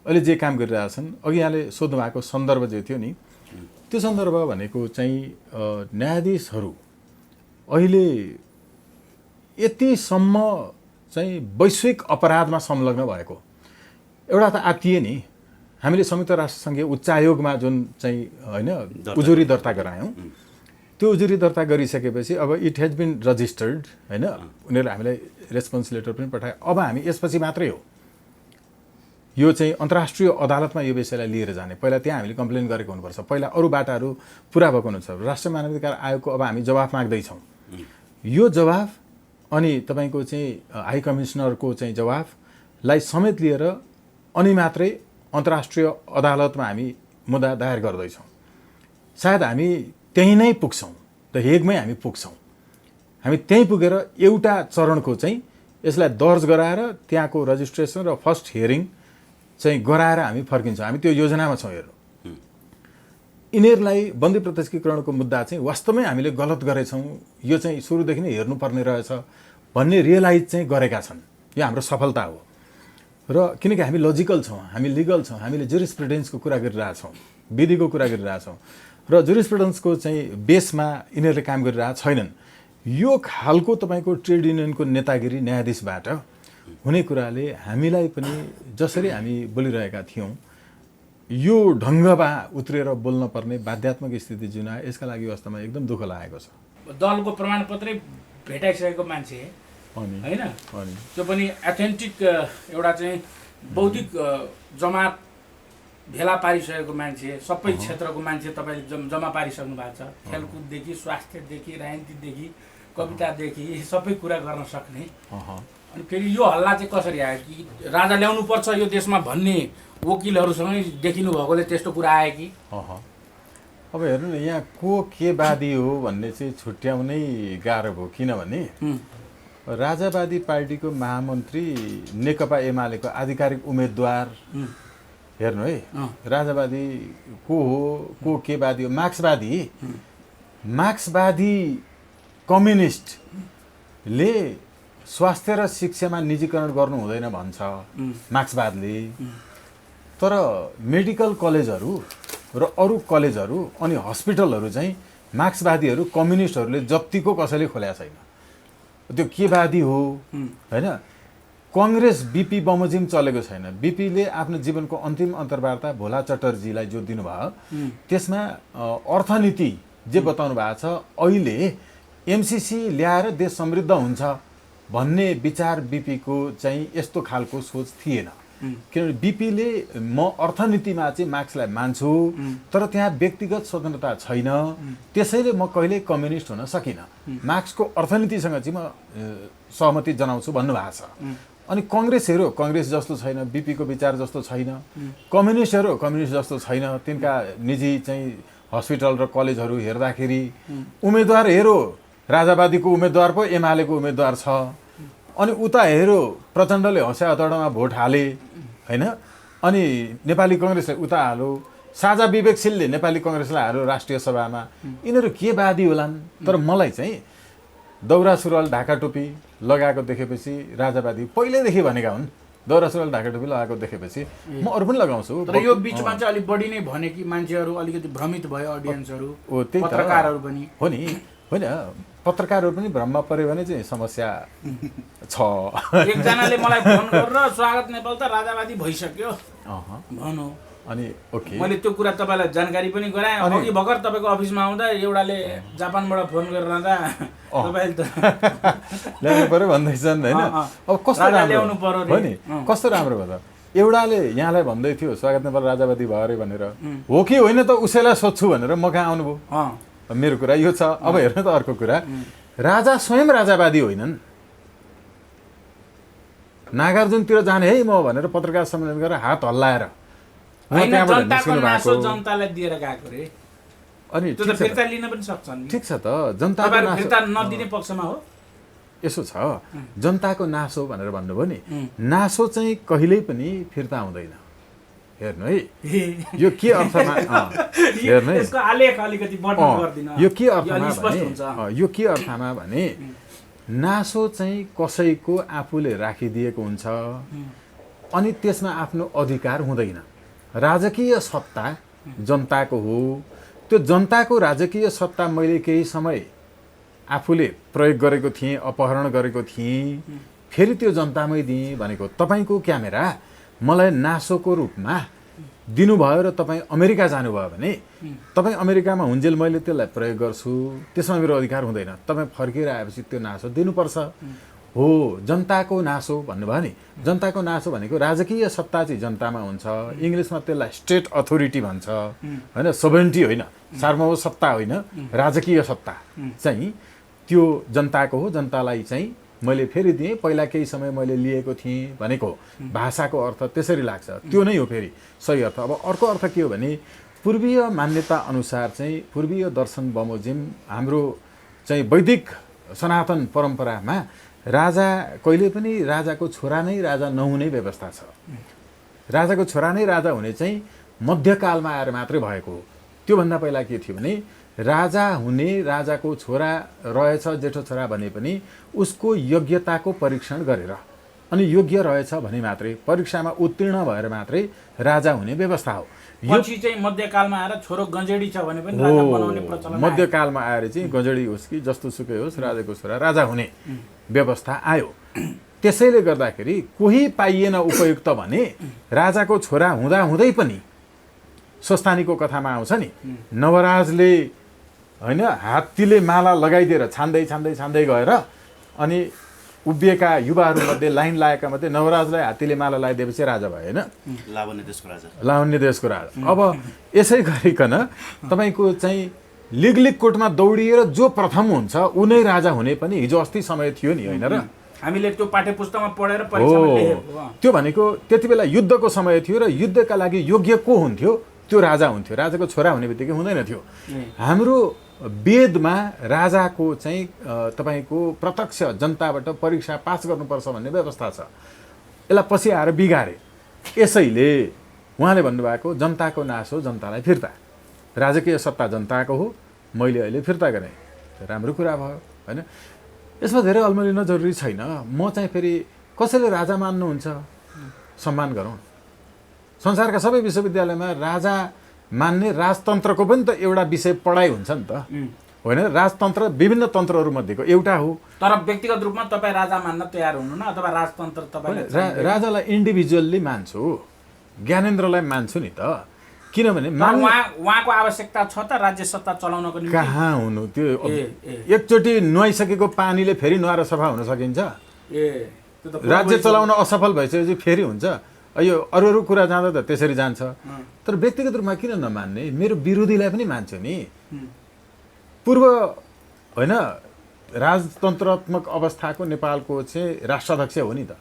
अहिले जे काम गरिरहेछन्। अघि यहाँले सोध्नु भएको सन्दर्भ जे थियो नि, त्यो सन्दर्भ भनेको चाहिँ न्यायाधीशहरू अहिले यतिसम्म चाहिँ वैश्विक अपराधमा संलग्न भएको। एउटा त आत्तिए नि, हामीले संयुक्त राष्ट्रसङ्घीय उच्चायोगमा जुन चाहिँ होइन उजुरी दर्ता गरायौँ, त्यो उजुरी दर्ता गरिसकेपछि अब इट हेज बिन रजिस्टर्ड होइन, उनीहरूले हामीलाई रेस्पोन्स लेटर पनि पठायो। अब हामी यसपछि मात्रै हो यो चाहिँ अन्तर्राष्ट्रिय अदालतमा यो विषयलाई लिएर जाने। पहिला त्यहाँ हामीले कम्प्लेन गरेको हुनुपर्छ, पहिला अरू बाटाहरू पुरा भएको हुनुहुन्छ। राष्ट्रिय मानवाधिकार आयोगको अब हामी जवाफ माग्दैछौँ। यो जवाफ अनि तपाईँको चाहिँ हाई कमिसनरको चाहिँ जवाफलाई समेत लिएर अनि मात्रै अन्तर्राष्ट्रिय अदालतमा हामी मुद्दा दायर गर्दैछौँ। सायद हामी त्यहीँ नै पुग्छौँ, द हेगमै हामी पुग्छौँ। हामी त्यहीँ पुगेर एउटा चरणको चाहिँ यसलाई दर्ज गराएर त्यहाँको रजिस्ट्रेसन र फर्स्ट हियरिङ चाहिँ गराएर हामी फर्किन्छौँ। हामी त्यो योजनामा छौँ। हेर्नु, यिनीहरूलाई बन्दी प्रत्यक्षीकरणको मुद्दा चाहिँ वास्तवमै हामीले गलत गरेछौँ, यो चाहिँ सुरुदेखि नै हेर्नुपर्ने रहेछ भन्ने रियलाइज चाहिँ गरेका छन्। यो हाम्रो सफलता हो। र किनकि हामी लजिकल छौँ, हामी लिगल छौँ, हामीले जुरिस्प्रुडेन्सको कुरा गरिरहेछौँ, विधिको कुरा गरिरहेछौँ र जुरिस्प्रुडेन्सको चाहिँ बेसमा यिनीहरूले काम गरिरहेका छैनन्। यो खालको तपाईँको ट्रेड युनियनको नेतागिरी न्यायाधीशबाट हुने कुराले हामीलाई पनि जसरी हामी बोलिरहेका थियौँ यो ढङ्गमा उत्रेर बोल्न पर्ने बाध्यात्मक स्थिति जुन आयो, यसका लागि वास्तवमा एकदम दुःख लागेको छ। दलको प्रमाणपत्रै भेटाइसकेको मान्छे होइन, त्यो पनि एथेन्टिक एउटा चाहिँ बौद्धिक जमात भेला पारिसकेको मान्छे, सबै क्षेत्रको मान्छे तपाईँले जम्मा पारिसक्नु भएको छ। खेलकुददेखि स्वास्थ्यदेखि राजनीतिदेखि कवितादेखि सबै कुरा गर्न सक्ने। अनि फेरि यो हल्ला चाहिँ कसरी आयो कि राजा ल्याउनुपर्छ यो देशमा भन्ने वकिलहरूसँगै देखिनु भएकोले त्यस्तो कुरा आयो कि? अब हेर्नु न, यहाँ को के वादी हो भन्ने चाहिँ छुट्याउनै गाह्रो भयो। किनभने राजावादी पार्टीको महामन्त्री नेकपा एमालेको आधिकारिक उम्मेदवार हेर्नु है, राजावादी को हो, को के वादी हो? मार्क्सवादी कम्युनिस्टले स्वास्थ्य र शिक्षामा निजीकरण गर्नु हुँदैन भन्छ मार्क्सवादले। तर मेडिकल कलेजहरू र अरू कलेजहरू अनि हस्पिटलहरू चाहिँ मार्क्सवादीहरू कम्युनिस्टहरूले जत्तिको कसैले खोलेको छैन। त्यो के वादी हो होइन? कङ्ग्रेस बिपी बमोजिम चलेको छैन। बिपीले आफ्नो जीवनको अन्तिम अन्तर्वार्ता भोला चटर्जीलाई जो दिनुभयो त्यसमा अर्थनीति जे बताउनु भएको छ, अहिले एमसिसी ल्याएर देश समृद्ध हुन्छ भन्ने विचार बिपीको चाहिँ यस्तो खालको सोच थिएन। किनभने बिपीले म अर्थनीतिमा चाहिँ मार्क्सलाई मान्छु, तर त्यहाँ व्यक्तिगत स्वतन्त्रता छैन, त्यसैले म कहिल्यै कम्युनिस्ट हुन सकिनँ, मार्क्सको अर्थनीतिसँग चाहिँ म सहमति जनाउँछु भन्नुभएको छ। अनि कङ्ग्रेसहरू कङ्ग्रेस जस्तो छैन, बिपीको विचार जस्तो छैन, कम्युनिस्टहरू कम्युनिस्ट जस्तो छैन। तिनका निजी चाहिँ हस्पिटल र कलेजहरू हेर्दाखेरि उम्मेदवार हेरो राजावादीको उम्मेदवार पो एमालेको उम्मेदवार छ, अनि उता हेरो प्रचण्डले हँस्या हतडामा भोट हाले होइन, अनि नेपाली कङ्ग्रेसले उता हालो, साझा विवेकशीलले नेपाली कङ्ग्रेसलाई हाल्यो राष्ट्रिय सभामा। यिनीहरू के वादी होलान्? तर मलाई चाहिँ दौरा सुरुवाल ढाका टोपी लगाएको देखेपछि राजावादी पहिल्यैदेखि भनेका हुन्। दौरा सुरुवाल ढाका टोपी लगाएको देखेपछि म अरू पनि लगाउँछु। तर यो बिचमा चाहिँ अलिक बढी नै भने कि मान्छेहरू अलिकति भ्रमित भयो, अडियन्सहरू, त्यही पत्रकारहरू पनि हो नि। होइन, पत्रकारहरू पनि भ्रममा पऱ्यो भने चाहिँ समस्या छ। एकजनाले मलाई फोन गरेर स्वागत नेपाल त राजावादी भइसक्यो भनौ। अनि ओके, मैले त्यो कुरा तपाईँलाई जानकारी पनि गराएँ। अघि भर्खर तपाईँको अफिसमा आउँदा एउटाले जापानबाट फोन गरेर आउँदा तपाईँले त ल्याउनु पऱ्यो भन्दैछन् होइन। अब कस्तो ल्याउनु पर्यो हो नि, कस्तो राम्रो भयो त। एउटाले यहाँलाई भन्दै थियो स्वागत नेपाल राजावादी भयो अरे भनेर, हो कि होइन त उसैलाई सोध्छु भनेर म कहाँ आउनुभयो। मेरो कुरा यो छ। अब हेर्नु त अर्को कुरा, राजा स्वयं राजावादी होइनन्। नागार्जुनतिर जाने है म भनेर पत्रकार सम्मेलन गरेर हात हल्लाएर जनतालाई दिएर गएको रे। अनि त्यो त फिर्ता लिन पनि सक्छन्। ठिक छ त, जनताको फिर्ता नदिने पक्षमा हो। यसो छ, जनताको नासो भनेर भन्नुभयो नि, नासो चाहिँ कहिल्यै पनि फिर्ता हुँदैन। हेर्नु है यो के अर्थमा, हेर्नु है यसको आलेख अलिकति वर्णन गर्दिन। यो के अर्थमा भने, यो के अर्थमा भने नासो चाहिँ कसैको आफूले राखिदिएको हुन्छ अनि त्यसमा आफ्नो अधिकार हुँदैन। राजकीय सत्ता जनताको हो। त्यो जनताको राजकीय सत्ता मैले केही समय आफूले प्रयोग गरेको थिएँ, अपहरण गरेको थिएँ, फेरि त्यो जनतामै दिएँ भनेको। तपाईँको क्यामेरा मलाई नासोको रूपमा दिनुभयो र तपाईँ अमेरिका जानुभयो भने तपाईँ अमेरिकामा हुन्जेल मैले त्यसलाई प्रयोग गर्छु, त्यसमा मेरो अधिकार हुँदैन। तपाईँ फर्केर आएपछि त्यो नासो दिनुपर्छ। हो, जनताको नासो भन्नुभयो नि, जनताको नासो भनेको राजकीय सत्ता चाहिँ जनतामा हुन्छ। इङ्ग्लिसमा त्यसलाई स्टेट अथोरिटी भन्छ होइन, सोभरेन्टी होइन, सार्वभौम सत्ता होइन, राजकीय सत्ता चाहिँ त्यो जनताको हो। जनतालाई चाहिँ मैले फेरि दिएँ, पहिला केही समय मैले लिएको थिएँ भनेको भाषाको अर्थ त्यसरी लाग्छ। त्यो नै हो फेरि सही अर्थ। अब अर्को अर्थ के हो भने पूर्वीय मान्यता अनुसार चाहिँ पूर्वीय दर्शन बमोजिम हाम्रो चाहिँ वैदिक सनातन परम्परामा राजा कहिले पनि राजाको छोरा नै राजा नहुने व्यवस्था छ। राजाको छोरा नै राजा हुने चाहिँ मध्यकालमा आएर मात्रै भएको हो। त्योभन्दा पहिला के थियो भने राजा हुने राजाको छोरा रहेछ, जेठो छोरा भने पनि उसको योग्यताको परीक्षण गरेर अनि योग्य रहेछ भने मात्रै, परीक्षामा उत्तीर्ण भएर मात्रै राजा हुने व्यवस्था हो। पछि चाहिँ मध्यकालमा आएर छोरो गजेडी छ भने पनि राजा बनाउने प्रचलन आयो। मध्यकालमा आएर चाहिँ गजेडी होस् कि जस्तो सुकै होस् राजाको छोरा राजा हुने व्यवस्था आयो। त्यसैले गर्दाखेरि कोही पाइएन उपयुक्त भने राजाको छोरा हुँदा हुँदै पनि स्वस्तानीको कथामा आउँछ नि, नवराजले होइन हात्तीले माला लगाइदिएर छान्दै छान्दै छान्दै गएर अनि उभिएका युवाहरूमध्ये लाइन लागेका मध्ये नवराजलाई हात्तीले माला लगाइदिएपछि राजा भयो होइन, लावण्य देशको राजा। लावण्य देशको राजा। अब यसै गरिकन तपाईँको चाहिँ लिग कोर्टमा दौडिएर जो प्रथम हुन्छ ऊ नै राजा हुने पनि हिजो अस्ति समय थियो नि होइन र। हामीले त्यो पाठ्यपुस्तकमा पढेर परीक्षामा लेखेको। त्यो भनेको त्यति बेला युद्धको समय थियो र युद्धका लागि योग्य को हुन्थ्यो त्यो राजा हुन्थ्यो। राजाको छोरा हुने बित्तिकै हुँदैन थियो। हाम्रो वेदमा राजाको चाहिँ तपाईँको प्रत्यक्ष जनताबाट परीक्षा पास गर्नुपर्छ भन्ने व्यवस्था छ। यसलाई पछि आएर बिगारे। यसैले उहाँले भन्नुभएको जनताको नास हो जनतालाई फिर्ता, राजकीय सत्ता जनताको हो, मैले अहिले फिर्ता गरेँ, राम्रो कुरा भयो होइन। यसमा धेरै अल्मलिन जरुरी छैन। म चाहिँ फेरि कसैले राजा मान्नुहुन्छ सम्मान गरौँ। संसारका सबै विश्वविद्यालयमा राजा मान्ने राजतन्त्रको पनि त एउटा विषय पढाइ हुन्छ नि त होइन। राजतन्त्र विभिन्न तन्त्रहरू मध्येको एउटा हो। तर व्यक्तिगत रूपमा तपाईँ राजा मान्न तयार हुनु न, अथवा राजतन्त्र तपाईँले राजालाई इन्डिभिजुअल्ली मान्छु, ज्ञानेन्द्रलाई मान्छु नि त। किनभने उहाँको आवश्यकता छ त राज्य सत्ता चलाउनको निम्ति। कहाँ हुनु त्यो एकचोटि नुहाइसकेको पानीले फेरि नुहाएर सफा हुन सकिन्छ? राज्य चलाउन असफल भइसकेपछि फेरि हुन्छ? यो अरू कुरा जाँदा त त्यसरी जान्छ। तर व्यक्तिगत रूपमा किन नमान्ने? मेरो विरोधीलाई पनि मान्छु नि। पूर्व होइन राजतन्त्रात्मक अवस्थाको नेपालको चाहिँ राष्ट्राध्यक्ष हो नि त,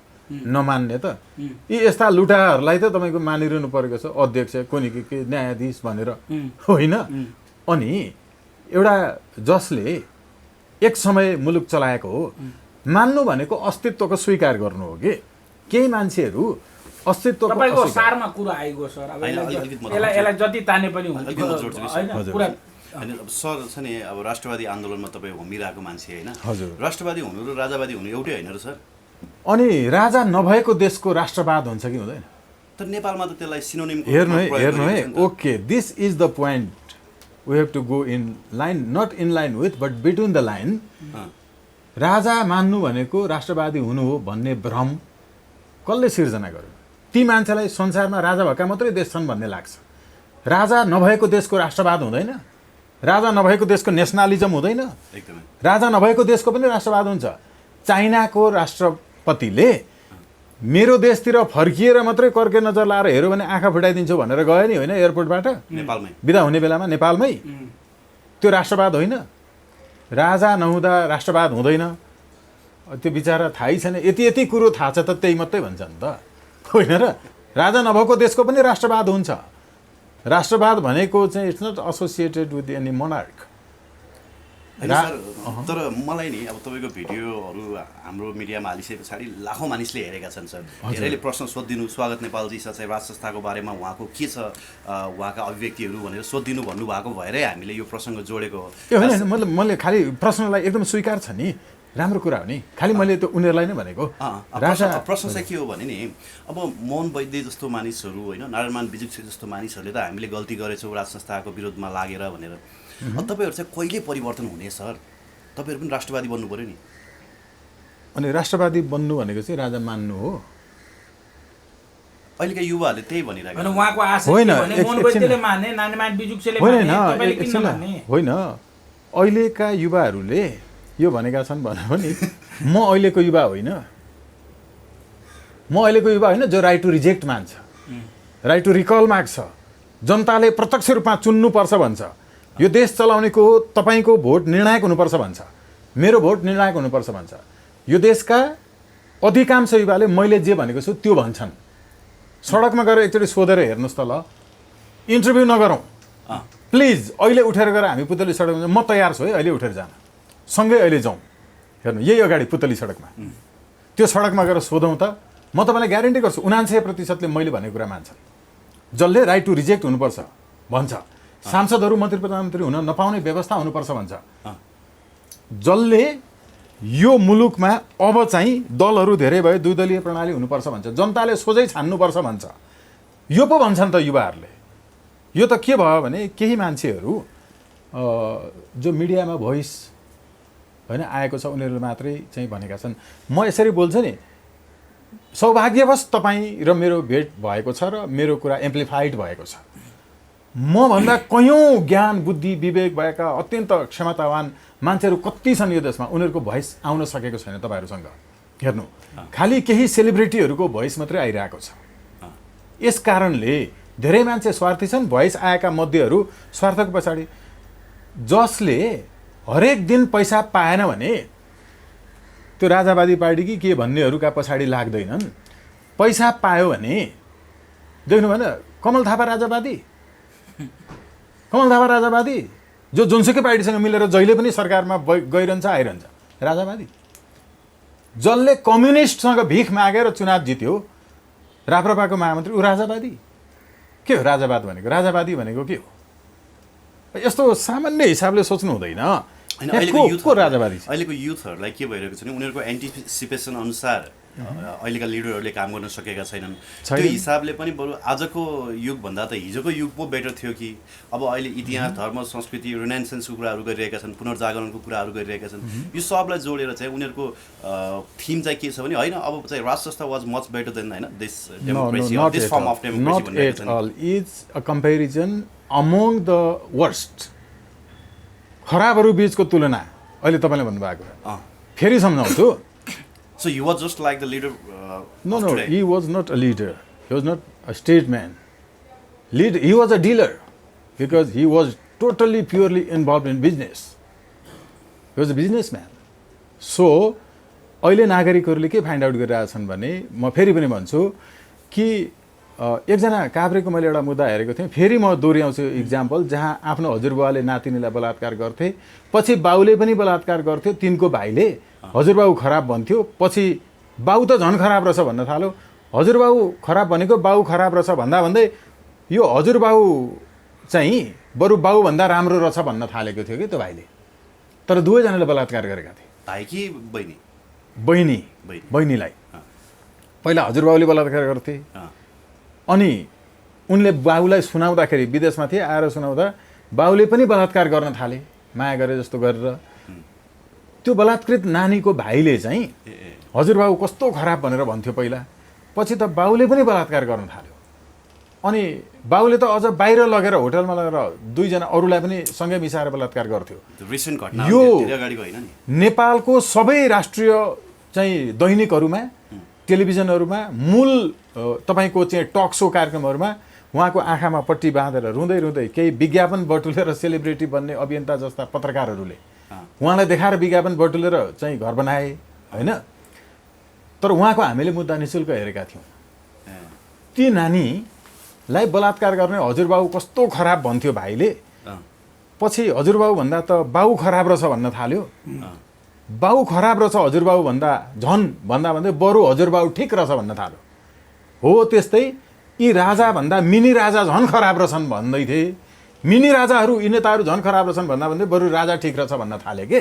नमान्ने त। यी यस्ता लुटाहरूलाई त तपाईँको मानिरहनु परेको छ, अध्यक्ष कुनै के न्यायाधीश भनेर होइन। अनि एउटा जसले एक समय मुलुक चलाएको हो, मान्नु भनेको अस्तित्वको स्वीकार गर्नु हो कि। केही मान्छेहरू अस्तित्वको तपाईको सारमा कुरा आइगयो सर। अब यसलाई जति ताने पनि हुन्छ हैन कुरा। अनि सर छ नि, अब राष्ट्रवादी आन्दोलनमा तपाईँ घुमिरहेको मान्छे होइन, हजुर, राष्ट्रवादी हुनु र राजावादी हुनु एउटै होइन र सर? अनि राजा नभएको देशको राष्ट्रवाद हुन्छ कि हुँदैन? तर नेपालमा त त्यसलाई सिनोनिम हेर्नु है। Okay, this is the point. We have to go in line, not in line with but between the line. राजा मान्नु भनेको राष्ट्रवादी हुनु हो भन्ने भ्रम कसले सिर्जना गर्यो? ती मान्छेलाई संसारमा राजा भएका मात्रै देश छन् भन्ने लाग्छ। राजा नभएको देशको राष्ट्रवाद हुँदैन, राजा नभएको देशको नेसनलिजम हुँदैन, राजा नभएको देशको पनि राष्ट्रवाद हुन्छ। चाइनाको राष्ट्रपतिले मेरो देशतिर फर्किएर मात्रै कर्के नजर लाएर हेऱ्यो भने आँखा फुटाइदिन्छु भनेर गयो नि, होइन? एयरपोर्टबाट नेपालमै बिदा हुने बेलामा नेपालमै। त्यो राष्ट्रवाद होइन। राजा नहुँदा राष्ट्रवाद हुँदैन। त्यो बिचरा थाहै छैन। यति कुरो थाहा छ त त्यही मात्रै भन्छ नि त, होइन र? राजा नभएको देशको पनि राष्ट्रवाद हुन्छ। राष्ट्रवाद भनेको चाहिँ it's not associated with any monarch. तर मलाई नि अब तपाईँको भिडियोहरू हाम्रो मिडियामा हालिसके पछाडि लाखौँ मानिसले हेरेका छन् सर। धेरैले प्रश्न सोधिदिनु, स्वागत नेपालजी सच्चाइ राज संस्थाको बारेमा उहाँको के छ, उहाँका अभिव्यक्तिहरू भनेर सोधिदिनु भन्नुभएको भएरै हामीले यो प्रसङ्ग जोडेको हो। ए होइन, मतलब मैले खालि प्रश्नलाई एकदम स्वीकार छ नि, राम्रो कुरा हो नि, खालि मैले त्यो उनीहरूलाई नै भनेको। प्रश्न चाहिँ के हो भने नि, अब मोहन वैद्य जस्तो मानिसहरू, होइन, नारायणमान बिजुक जस्तो मानिसहरूले त हामीले गल्ती गरेछौँ राज संस्थाको विरोधमा लागेर भनेर। तपाईँहरू चाहिँ कहिले परिवर्तन हुने सर? तपाईँहरू पनि राष्ट्रवादी बन्नु पऱ्यो नि। अनि राष्ट्रवादी बन्नु भनेको चाहिँ राजा मान्नु हो। अहिलेका युवाहरूले त्यही भनिरहेको होइन, उहाँको आशय होइन, के भने मोहन वैद्यले माने, नारायणमान बिजुक्सेले माने, तपाईले किन नमान्ने? होइन, अहिलेका युवाहरूले यो भनेका छन् भने पनि म अहिलेको युवा होइन। म अहिलेको युवा होइन जो राइट टु रिजेक्ट मान्छ, राइट टु रिकल माग्छ। जनताले प्रत्यक्ष रूपमा चुन्नुपर्छ भन्छ। यो देश चलाउनेको तपाईँको भोट निर्णायक हुनुपर्छ भन्छ, मेरो भोट निर्णायक हुनुपर्छ भन्छ। यो देशका अधिकांश युवाले मैले जे भनेको छु त्यो भन्छन्। सडकमा गएर एकचोटि सोधेर हेर्नुहोस् त ल, इन्टरभ्यू नगरौँ प्लिज। अहिले उठेर गएर हामी पुतली सडकमा, म तयार छु है अहिले उठेर जान, सँगै अहिले जाउँ। हेर्नु यही अगाडि पुतली सडकमा, त्यो सडकमा गएर सोधौँ त। म तपाईँलाई ग्यारेन्टी गर्छु 99% मैले भनेको कुरा मान्छन्। जसले राइट टु रिजेक्ट हुनुपर्छ भन्छ, सांसदहरू मन्त्री प्रधानमन्त्री हुन नपाउने व्यवस्था हुनुपर्छ भन्छ, जसले यो मुलुकमा अब चाहिँ दलहरू धेरै भयो, द्विदलीय प्रणाली हुनुपर्छ भन्छ, जनताले सोझै छान्नुपर्छ भन्छ, यो पो भन्छन् त युवाहरूले। यो त के भयो भने केही मान्छेहरू जो मिडियामा भोइस होइन आएको छ उनीहरूले मात्रै चाहिँ भनेका छन्। म यसरी बोल्छु नि, सौभाग्यवश तपाईँ र मेरो भेट भएको छ र मेरो कुरा एम्प्लिफाइड भएको छ। मभन्दा कयौँ ज्ञान बुद्धि विवेक भएका अत्यन्त क्षमतावान मान्छेहरू कति छन् यो देशमा, उनीहरूको भोइस आउन सकेको छैन तपाईँहरूसँग। हेर्नु, खालि केही सेलिब्रिटीहरूको भोइस मात्रै आइरहेको छ। यस कारणले धेरै मान्छे स्वार्थी छन्। भोइस आएका मध्येहरू स्वार्थको पछाडि, जसले हरेक दिन पैसा पाएन भने त्यो राजावादी पार्टी कि के भन्नेहरूका पछाडि लाग्दैनन्। पैसा पायो भने देख्नु भएन, कमल थापा राजावादी, कमल थापा राजावादी, जो जुनसुकै पार्टीसँग मिलेर जहिले पनि सरकारमा गइरहन्छ आइरहन्छ, राजावादी। जसले कम्युनिस्टसँग भिख मागेर चुनाव जित्यो, राप्रपाको महामन्त्री, ऊ राजावादी। के हो राजावाद भनेको? राजावादी भनेको के हो? यस्तो सामान्य हिसाबले सोच्नु हुँदैन। अहिलेको युथहरूलाई के भइरहेको छ भने उनीहरूको एन्टिसिपेसन अनुसार अहिलेका लिडरहरूले काम गर्न सकेका छैनन्। त्यो हिसाबले पनि बरु आजको युगभन्दा त हिजोको युग पो बेटर थियो कि। अब अहिले इतिहास, धर्म, संस्कृति, रिनेन्सेन्सको कुराहरू गरिरहेका छन्, पुनर्जागरणको कुराहरू गरिरहेका छन्। यो सबलाई जोडेर चाहिँ उनीहरूको थिम चाहिँ के छ भने, होइन अब चाहिँ राज संस्था वाज मच बेटर देन, होइन, this democracy or this form of democracy भनिरहेका छन्। It's a comparison among the worst. खराबहरू बीचको तुलना अहिले तपाईँले भन्नुभएको। फेरि सम्झाउँछु। So he was just like the leader No, he was not a leader. He was not a statesman. He was a dealer because he was totally, purely involved in business. He was a businessman. So, अहिले नागरिकहरूले के find out गरिरहेछन् भने, म फेरि पनि भन्छु कि एकजना काभ्रेको मैले एउटा मुद्दा हेरेको थिएँ, फेरि म दोहोऱ्याउँछु इक्जाम्पल, जहाँ आफ्नो हजुरबाउले नातिनीलाई बलात्कार गर्थे, पछि बाउले पनि बलात्कार गर्थ्यो, तिनको भाइले हजुरबाउ खराब भन्थ्यो, पछि बाउ त झन् खराब रहेछ भन्न थाल्यो। हजुरबाउ खराब भनेको बाउ खराब रहेछ भन्दा भन्दै यो हजुरबाउ चाहिँ बरु बाउभन्दा राम्रो रहेछ भन्न थालेको थियो कि त्यो भाइले। तर दुवैजनाले बलात्कार गरेका थिए। भाइ कि बहिनी? बहिनीलाई पहिला हजुरबाउले बलात्कार गर्थे, अनि उनले बाउलाई सुनाउँदाखेरि, विदेशमा थिए आएर सुनाउँदा बाउले पनि बलात्कार गर्न थाले, माया गरे जस्तो गरेर। त्यो बलात्कृत नानीको भाइले चाहिँ हजुरबाउ कस्तो खराब भनेर भन्थ्यो पहिला, पछि त बाउले पनि बलात्कार गर्न थाल्यो। अनि बाउले त अझ बाहिर लगेर होटलमा लगेर 2 जना अरूलाई पनि सँगै मिसाएर बलात्कार गर्थ्यो। रिसेन्ट घटना यो धेरै अगाडिको हैन नि। नेपालको सबै राष्ट्रिय चाहिँ दैनिकहरूमा, टेलिभिजनहरूमा, मूल तपाईँको चाहिँ टक सो कार्यक्रमहरूमा उहाँको आँखामा पट्टी बाँधेर रुँदै रुँदै केही विज्ञापन बटुलेर सेलिब्रिटी बन्ने अभियन्ता जस्ता पत्रकारहरूले उहाँलाई देखाएर विज्ञापन बटुलेर चाहिँ घर बनाए होइन। तर उहाँको हामीले मुद्दा निशुल्क हेरेका थियौँ। ती नानीलाई बलात्कार गर्ने हजुरबाउ कस्तो खराब भन्थ्यो भाइले, पछि हजुरबाउ भन्दा त बाउ खराब रहेछ भन्न थाल्यो। बाउ खराब रहेछ हजुरबाउ भन्दा झन् भन्दा भन्दै बरु हजुरबाउ ठिक रहेछ भन्न थाल्यो। हो त्यस्तै यी राजा भन्दा मिनी राजा झन् खराब रहेछन् भन्दै थिए। मिनी राजाहरू यी नेताहरू झन् खराब रहेछन् भन्दा भन्दै बरु राजा ठिक रहेछ भन्न थाले के।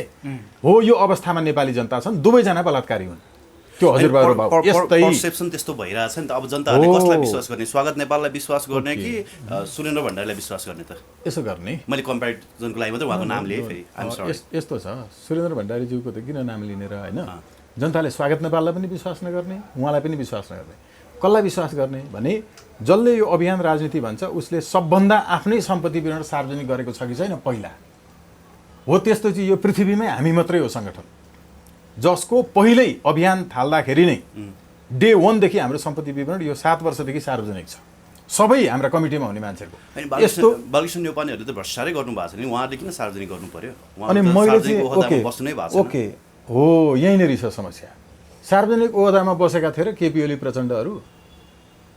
हो यो अवस्थामा नेपाली जनता छन्, दुवैजना बलात्कारी हुन्। त्यो हजुरबाउ र बाउ यस्तै पर्सेप्सन त्यस्तो भइरहेछ नि त। अब जनताहरूले कसलाई विश्वास गर्ने, स्वागत नेपाललाई विश्वास गर्ने कि सुरेन्द्र भण्डारीलाई विश्वास गर्ने त? यसो गर्ने मैले कम्पेरिजनको लागि मात्रै उहाँको नाम लिएँ फेरि। यस्तो छ, सुरेन्द्र भण्डारीज्यूको त किन नाम लिने र होइन। जनताले स्वागत नेपाललाई पनि विश्वास नगर्ने, उहाँलाई पनि विश्वास नगर्ने, कसलाई विश्वास गर्ने भने जसले यो अभियान राजनीति भन्छ उसले सबभन्दा आफ्नै सम्पत्ति विवरण सार्वजनिक गरेको छ कि छैन पहिला। हो त्यस्तो चाहिँ यो पृथ्वीमै हामी मात्रै हो सङ्गठन जसको पहिल्यै अभियान थाल्दाखेरि नै डे 1 देखि हाम्रो सम्पत्ति विवरण यो 7 वर्षदेखि सार्वजनिक छ सबै हाम्रा कमिटीमा हुने मान्छेहरूको। यस्तो बालकृष्ण न्यौपानेहरूले त भ्रष्टाचारै गर्नु भएको छ नि, उहाँहरूले किन सार्वजनिक गर्नु पर्यो? अनि मैले चाहिँ बस्नु नै भएको छ। ओके हो यहीँनिर छ समस्या। सार्वजनिक ओहदामा बसेका थिए र केपी ओली प्रचण्डहरू,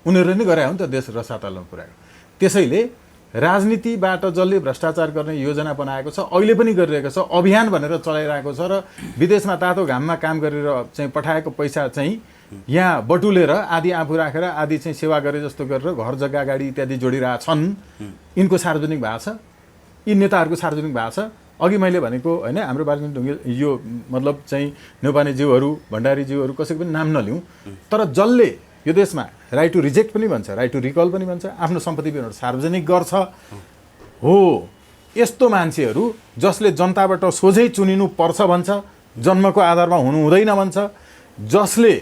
उनीहरूले नै गरे हो नि त देश रसातलमा पुर्याएको। त्यसैले राजनीतिबाट जसले भ्रष्टाचार गर्ने योजना बनाएको छ, अहिले पनि गरिरहेको छ, अभियान भनेर चलाइरहेको छ र विदेशमा तातो घाममा काम गरेर चाहिँ पठाएको पैसा चाहिँ यहाँ बटुलेर आदि आफू राखेर आदि चाहिँ सेवा गरे जस्तो गरेर घर जग्गा गाडी इत्यादि जोडिरहेछन्। यिनको सार्वजनिक भएको छ, यी नेताहरूको सार्वजनिक भएको छ। अघि मैले भनेको होइन, हाम्रो बालकृष्ण ढुङ्गेल यो मतलब चाहिँ न्यौपानेज्यूहरू भण्डारीज्यूहरू कसैको पनि नाम नलिउँ, तर जसले यो देशमा राइट टु रिजेक्ट पनि भन्छ, राइट टु रिकल पनि भन्छ, आफ्नो सम्पत्ति विवरण सार्वजनिक गर्छ, हो यस्तो मान्छेहरू जसले जनताबाट सोझै चुनिनु पर्छ भन्छ, जन्मको आधारमा हुनु हुँदैन भन्छ, जसले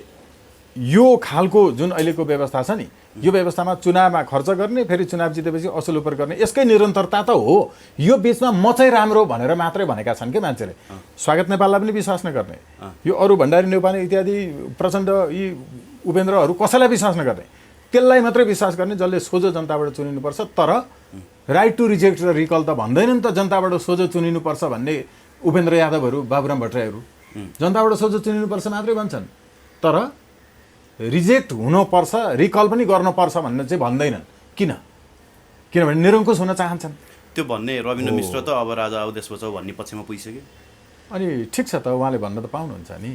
यो खालको जुन अहिलेको व्यवस्था छ नि, यो व्यवस्थामा चुनावमा खर्च गर्ने, फेरि चुनाव जितेपछि असुल उपर गर्ने, यसकै निरन्तरता त हो। यो बिचमा म चाहिँ राम्रो भनेर मात्रै भनेका छन् कि मान्छेले। स्वागत नेपाललाई पनि विश्वास नगर्ने, यो अरू भण्डारी न्यौपाने इत्यादि प्रचण्ड यी उपेन्द्रहरू कसैलाई विश्वास नगर्ने, त्यसलाई मात्रै विश्वास गर्ने जसले सोझो जनताबाट चुनिनुपर्छ। तर राइट टु रिजेक्ट र रिकल त भन्दैनन् त, जनताबाट सोझो चुनिनुपर्छ भन्ने उपेन्द्र यादवहरू, बाबुराम भट्टराईहरू जनताबाट सोझो चुनिनुपर्छ मात्रै भन्छन्, तर रिजेक्ट हुनुपर्छ, रिकल पनि गर्नुपर्छ भन्ने चाहिँ भन्दैनन्। किनभने निरङ्कुश हुन चाहन्छन्। त्यो भन्ने रविन्द्र मिश्र त अब राजा आऊ देश बचाऊ भन्ने पक्षमा पुगिसक्यो। अनि ठिक छ त, उहाँले भन्न त पाउनुहुन्छ नि,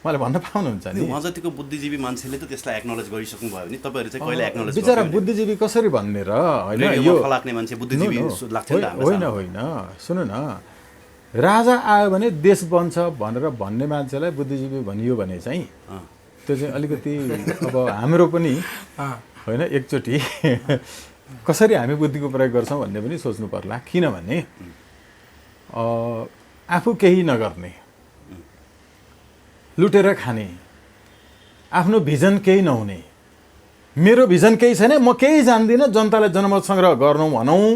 उहाँले भन्न पाउनुहुन्छ नि। उहाँ जतिको बुद्धिजीवी मान्छेले त त्यसलाई एक्नोलेज गरिसक्नु भयो भने तपाईँहरू चाहिँ कहिले एक्नोलेज बिचरा बुद्धिजीवी कसरी भन्ने र होइन, यो फलाक्ने मान्छे बुद्धिजीवी लाग्छ नि त। होइन सुन्नु न, राजा आयो भने देश बन्छ भनेर भन्ने मान्छेलाई बुद्धिजीवी भनियो भने चाहिँ त्यो चाहिँ अलिकति अब हाम्रो पनि होइन एकचोटि कसरी हामी बुद्धिको प्रयोग गर्छौँ भन्ने पनि सोच्नु पर्ला। किनभने आफू केही नगर्ने, लुटेर खाने, आफ्नो भिजन केही नहुने, मेरो भिजन केही छैन, म केही जान्दिनँ, जनतालाई जनमत सङ्ग्रह गर्नु भनौँ,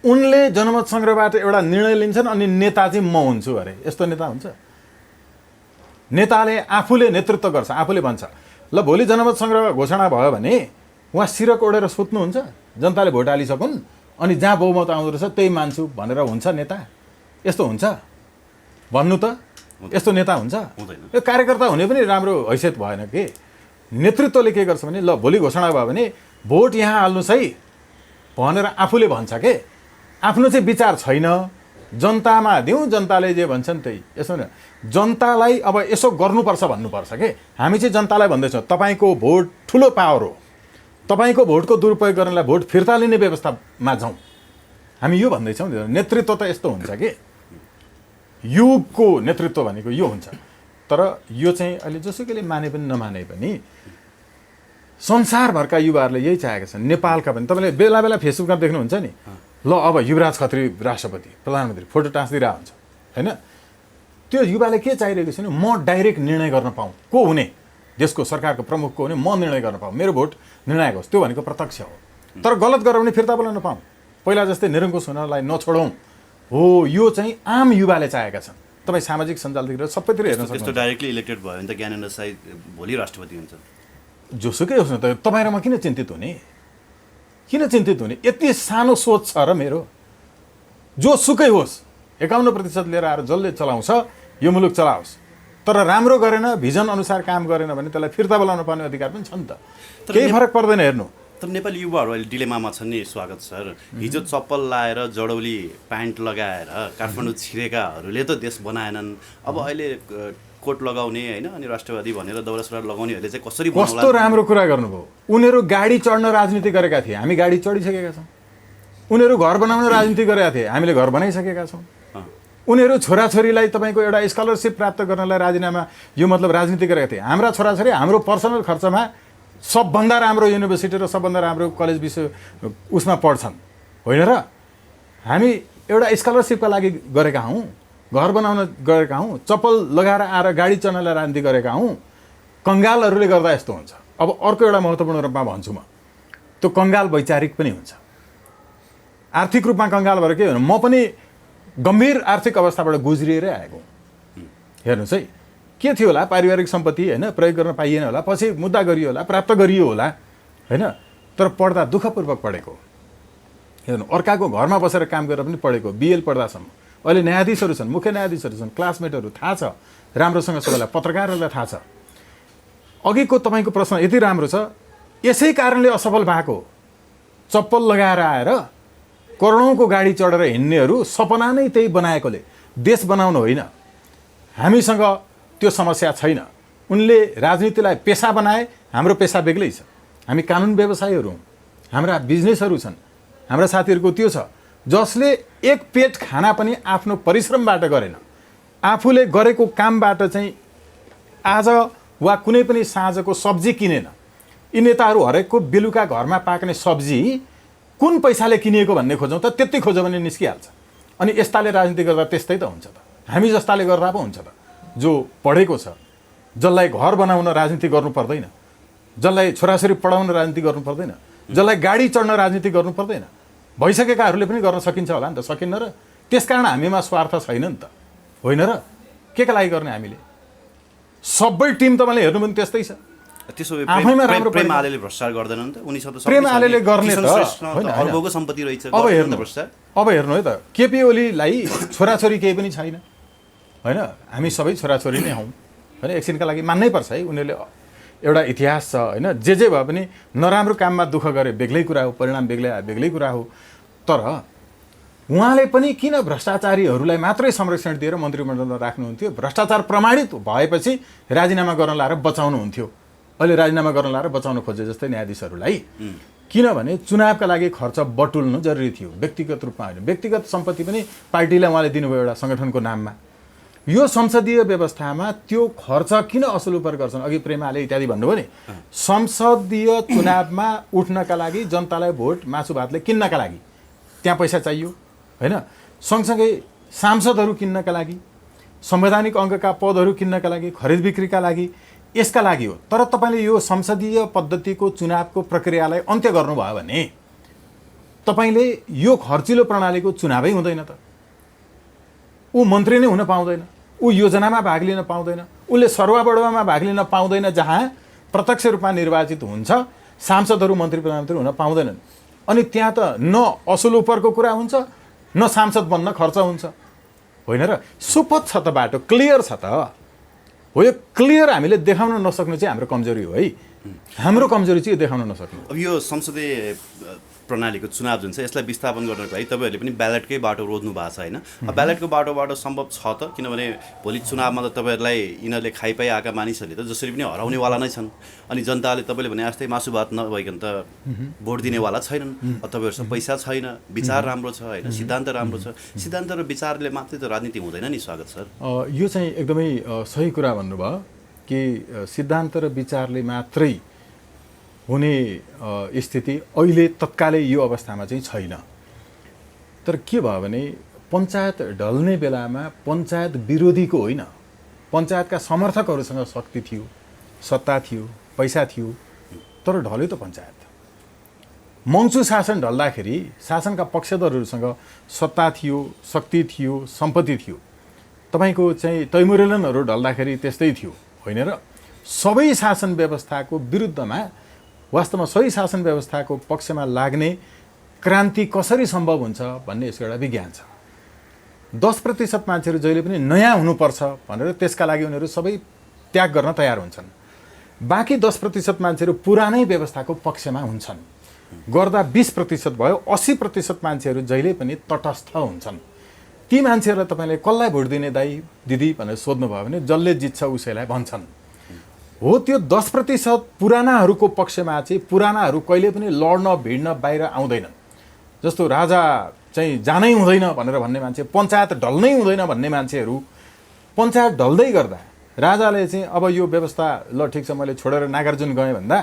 उनले जनमत सङ्ग्रहबाट एउटा निर्णय लिन्छन् अनि नेता चाहिँ म हुन्छु अरे। यस्तो नेता हुन्छ? नेताले आफूले नेतृत्व गर्छ, आफूले भन्छ ल भोलि जनमत सङ्ग्रह घोषणा भयो भने उहाँ सिरक ओढेर सुत्नुहुन्छ, जनताले भोट हालिसकुन्, अनि जहाँ बहुमत आउँदो रहेछ त्यही मान्छु भनेर हुन्छ नेता? यस्तो हुन्छ भन्नु त? यस्तो नेता हुन्छ? यो कार्यकर्ता हुने पनि राम्रो हैसियत भएन के। नेतृत्वले के गर्छ भने ल भोलि घोषणा भयो भने भोट यहाँ हाल्नुहोस् है भनेर आफूले भन्छ के। आफ्नो चाहिँ विचार छैन, जनतामा दिउँ, जनताले जे भन्छन् त्यही। यसो न, जनतालाई अब यसो गर्नुपर्छ भन्नुपर्छ के। हामी चाहिँ जनतालाई भन्दैछौँ तपाईँको भोट ठुलो पावर हो, तपाईँको भोटको दुरुपयोग गर्नलाई भोट फिर्ता लिने व्यवस्थामा जाउँ, हामी यो भन्दैछौँ। नेतृत्व त यस्तो हुन्छ कि युगको नेतृत्व भनेको यो हुन्छ। तर यो चाहिँ अहिले जसुकैले माने पनि नमाने पनि संसारभरका युवाहरूले यही चाहेका छन्, नेपालका पनि। तपाईँले बेला बेला फेसबुकमा देख्नुहुन्छ नि, ल अब युवराज खत्री राष्ट्रपति प्रधानमन्त्री फोटो टाँसिदिरहेको हुन्छ होइन, त्यो युवाले के चाहिरहेको छ भने म डाइरेक्ट निर्णय गर्न पाऊँ, को हुने देशको सरकारको प्रमुख को हुने, म निर्णय गर्न पाऊँ, मेरो भोट निर्णायक होस्। त्यो भनेको प्रत्यक्ष हो। तर गलत गरेर भने फिर्ता बोलाउन पाऊँ, पहिला जस्तै निरङ्कुश हुनलाई नछोडौँ हो। यो चाहिँ आम युवाले चाहेका छन्। तपाईँ सामाजिक सञ्जालतिर सबैतिर हेर्न सक्नुहुन्छ। त्यस्तो डाइरेक्टली इलेक्टेड भयो भने त ज्ञानेन्द्र साई भोलि राष्ट्रपति हुन्छ। जोसुकै होस् न त, तपाईँ र म किन चिन्तित हुने, किन चिन्तित हुने? यति सानो सोच छ र मेरो। जोसुकै होस् 51% लिएर आएर जसले चलाउँछ यो मुलुक चलाओस्, तर राम्रो गरेन, भिजन अनुसार काम गरेन भने त्यसलाई फिर्ता बोलाउन पर्ने अधिकार पनि छ नि त। केही फरक पर्दैन। हेर्नु, तर नेपाली युवाहरू अहिले डिलेमामा छन् नि। स्वागत सर, हिजो चप्पल लाएर जडौली प्यान्ट लगाएर काठमाडौँ छिरेकाहरूले त देश बनाएनन्। अब अहिले कोट लगाउने होइन अनि राष्ट्रवादी भनेर दौरा सुरुवाल लगाउनेहरूले चाहिँ कसरी कस्तो राम्रो कुरा गर्नुभयो। उनीहरू गाडी चढ्न राजनीति गरेका थिए, हामी गाडी चढिसकेका छौँ। उनीहरू घर बनाउन राजनीति गरेका थिए, हामीले घर बनाइसकेका छौँ। उनीहरू छोराछोरीलाई तपाईँको एउटा स्कलरसिप प्राप्त गर्नलाई राजीनामा, यो मतलब राजनीति गरेका थिए। हाम्रा छोराछोरी हाम्रो पर्सनल खर्चमा सबभन्दा राम्रो युनिभर्सिटी र सबभन्दा राम्रो कलेज विश्व उसमा पढ्छन् होइन र? हामी एउटा स्कलरसिपका लागि गरेका हौँ, घर बनाउन गरेका हौँ, चप्पल लगाएर आएर गाडी चढ्नलाई राजनीति गरेका हौँ। कङ्गालहरूले गर्दा यस्तो हुन्छ। अब अर्को एउटा महत्त्वपूर्ण रूपमा भन्छु म, त्यो कङ्गाल वैचारिक पनि हुन्छ। आर्थिक रूपमा कङ्गाल भएर के भन्नु, म पनि गम्भीर आर्थिक अवस्थाबाट गुज्रिएरै आएको। हेर्नुहोस् है, के थियो होला, पारिवारिक सम्पत्ति होइन प्रयोग गर्न पाइएन होला, पछि मुद्दा गरियो होला, प्राप्त गरियो होला होइन, तर पढ्दा दुःखपूर्वक पढेको। हेर्नु, अर्काको घरमा बसेर काम गरेर पनि पढेको, बिएल पढ्दासम्म। अहिले न्यायाधीशहरू छन्, मुख्य न्यायाधीशहरू छन्, क्लासमेटहरू थाहा छ राम्रोसँग सबैलाई, पत्रकारहरूलाई थाहा छ। अघिको तपाईँको प्रश्न यति राम्रो छ, यसै कारणले असफल भएको। चप्पल लगाएर आएर करोडौँको गाडी चढेर हिँड्नेहरू सपना नै त्यही बनाएकोले देश बनाउनु होइन। हामीसँग त्यो समस्या छैन। उनले राजनीतिलाई पेसा बनाए, हाम्रो पेसा बेग्लै छ। हामी कानुन व्यवसायीहरू हौँ, हाम्रा बिजनेसहरू छन्, हाम्रा साथीहरूको त्यो छ जसले एक पेट खाना पनि आफ्नो परिश्रमबाट गरेन, आफूले गरेको कामबाट चाहिँ आज वा कुनै पनि साँझको सब्जी किनेन। यी नेताहरू हरेकको बेलुका घरमा पाक्ने सब्जी कुन पैसाले किनिएको भन्ने खोजौँ त, त्यति खोज्यो भने निस्किहाल्छ। अनि यस्ताले राजनीति गर्दा त्यस्तै त हुन्छ त। हामी जस्ताले गर्दा पो हुन्छ त। जो पढेको छ, जसलाई घर बनाउन राजनीति गर्नु पर्दैन, जसलाई छोराछोरी पढाउन राजनीति गर्नु पर्दैन, जसलाई गाडी चढ्न राजनीति गर्नु पर्दैन, भइसकेकाहरूले पनि गर्न सकिन्छ होला नि त, सकिन्न र? त्यसकारण हामीमा स्वार्थ छैन नि त, होइन र? के का लागि गर्ने हामीले? सबै टिम तपाईँले हेर्नु पनि त्यस्तै छ। त्यसो आफैमा राम्रो प्रेम आलेले भ्रष्टाचार गर्दैनन् त? उनीसँग त प्रेम आलेले गर्ने त होइन, अर्बौको सम्पत्ति रहेछ। अब हेर्नु है त, केपी ओलीलाई छोराछोरी केही पनि छैन होइन। हामी सबै छोराछोरी नै हौँ होइन, एकछिनका लागि मान्नै पर्छ है। उनीहरूले एउटा इतिहास छ होइन, जे भए पनि नराम्रो काममा दुःख गरे बेग्लै कुरा हो, परिणाम बेग्लै आयो बेग्लै कुरा हो। तर उहाँले पनि किन भ्रष्टाचारीहरूलाई मात्रै संरक्षण दिएर मन्त्रीमण्डलमा राख्नुहुन्थ्यो? भ्रष्टाचार प्रमाणित भएपछि राजीनामा गर्न लाएर बचाउनुहुन्थ्यो। अहिले राजीनामा गर्न लाएर बचाउन खोजे जस्तै न्यायाधीशहरूलाई। किनभने चुनावका लागि खर्च बटुल्नु जरुरी थियो, व्यक्तिगत रूपमा होइन। व्यक्तिगत सम्पत्ति पनि पार्टीलाई उहाँले दिनुभयो एउटा सङ्गठनको नाममा। यो संसदीय व्यवस्थामा त्यो खर्च किन असुलुपर गर्छन्? अघि प्रेमाले इत्यादि भन्नुभयो नि, संसदीय चुनावमा उठ्नका लागि, जनतालाई भोट मासु भातले किन्नका लागि त्यहाँ पैसा चाहियो होइन। सँगसँगै सांसदहरू किन्नका लागि, संवैधानिक अङ्गका पदहरू किन्नका लागि, खरिद बिक्रीका लागि, यसका लागि हो। तर तपाईँले यो संसदीय पद्धतिको चुनावको प्रक्रियालाई अन्त्य गर्नुभयो भने तपाईँले यो खर्चिलो प्रणालीको चुनावै हुँदैन त। ऊ मन्त्री नै हुन पाउँदैन, ऊ योजनामा भाग लिन पाउँदैन, उसले सरुवा भाग लिन पाउँदैन, जहाँ प्रत्यक्ष रूपमा निर्वाचित हुन्छ सांसदहरू मन्त्री प्रधानमन्त्री हुन पाउँदैनन्। अनि त्यहाँ त न असुल उपरको कुरा हुन्छ, न सांसद बन्न खर्च हुन्छ होइन र? सुपथ छ त, बाटो क्लियर छ त हो। यो क्लियर हामीले देखाउन नसक्नु चाहिँ हाम्रो कमजोरी हो है। हाम्रो कमजोरी चाहिँ देखाउन नसक्नु। अब यो संसदीय प्रणालीको चुनाव जुन छ, यसलाई विस्थापन गर्नको लागि तपाईँहरूले पनि ब्यालेटकै बाटो रोज्नु भएको छ होइन? अब ब्यालेटको बाटोबाट सम्भव छ त? किनभने भोलि चुनावमा त तपाईँहरूलाई यिनीहरूले खाइपाइ आएका मानिसहरूले त जसरी पनि हराउनेवाला नै छन्। अनि जनताले तपाईँले भने जस्तै मासु भात नभइकन त भोट दिनेवाला छैनन्। तपाईँहरूसँग पैसा छैन, विचार राम्रो छ होइन, सिद्धान्त राम्रो छ। सिद्धान्त र विचारले मात्रै त राजनीति हुँदैन नि। स्वागत सर, यो चाहिँ एकदमै सही कुरा भन्नुभयो कि सिद्धान्त र विचारले मात्रै हुने स्थिति अहिले तत्कालै यो अवस्थामा चाहिँ छैन। तर के भयो भने पञ्चायत ढल्ने बेलामा पञ्चायत विरोधीको होइन, पञ्चायतका समर्थकहरूसँग शक्ति थियो, सत्ता थियो, पैसा थियो, तर ढल्यो त पञ्चायत। मङ्चु शासन ढल्दाखेरि शासनका पक्षधरहरूसँग सत्ता थियो, शक्ति थियो, सम्पत्ति थियो। तपाईँको चाहिँ तैमुरेलनहरू ढल्दाखेरि त्यस्तै थियो, होइन र? सबै शासन व्यवस्थाको विरुद्धमा वास्तवमा सही शासन व्यवस्थाको पक्षमा लाग्ने क्रान्ति कसरी सम्भव हुन्छ भन्ने यसको एउटा विज्ञान छ। 10% मान्छेहरू जहिले पनि नयाँ हुनुपर्छ भनेर त्यसका लागि उनीहरू सबै त्याग गर्न तयार हुन्छन्। बाँकी 10% मान्छेहरू पुरानै व्यवस्थाको पक्षमा हुन्छन्। गर्दा 20% भयो, 80% मान्छेहरू जहिले पनि तटस्थ हुन्छन्। ती मान्छेहरूलाई तपाईँले कसलाई भोट दिने दाइ दिदी भनेर सोध्नुभयो भने जसले जित्छ उसैलाई भन्छन्। हो, त्यो 10% पुरानाहरूको पक्षमा चाहिँ पुरानाहरू कहिले पनि लड्न भिड्न बाहिर आउँदैनन्। जस्तो राजा चाहिँ जानै हुँदैन भनेर भन्ने मान्छे, पञ्चायत ढल्नै हुँदैन भन्ने मान्छेहरू, पञ्चायत ढल्दै गर्दा राजाले चाहिँ अब यो व्यवस्था ल ठिक छ मैले छोडेर नागार्जुन गएँ भन्दा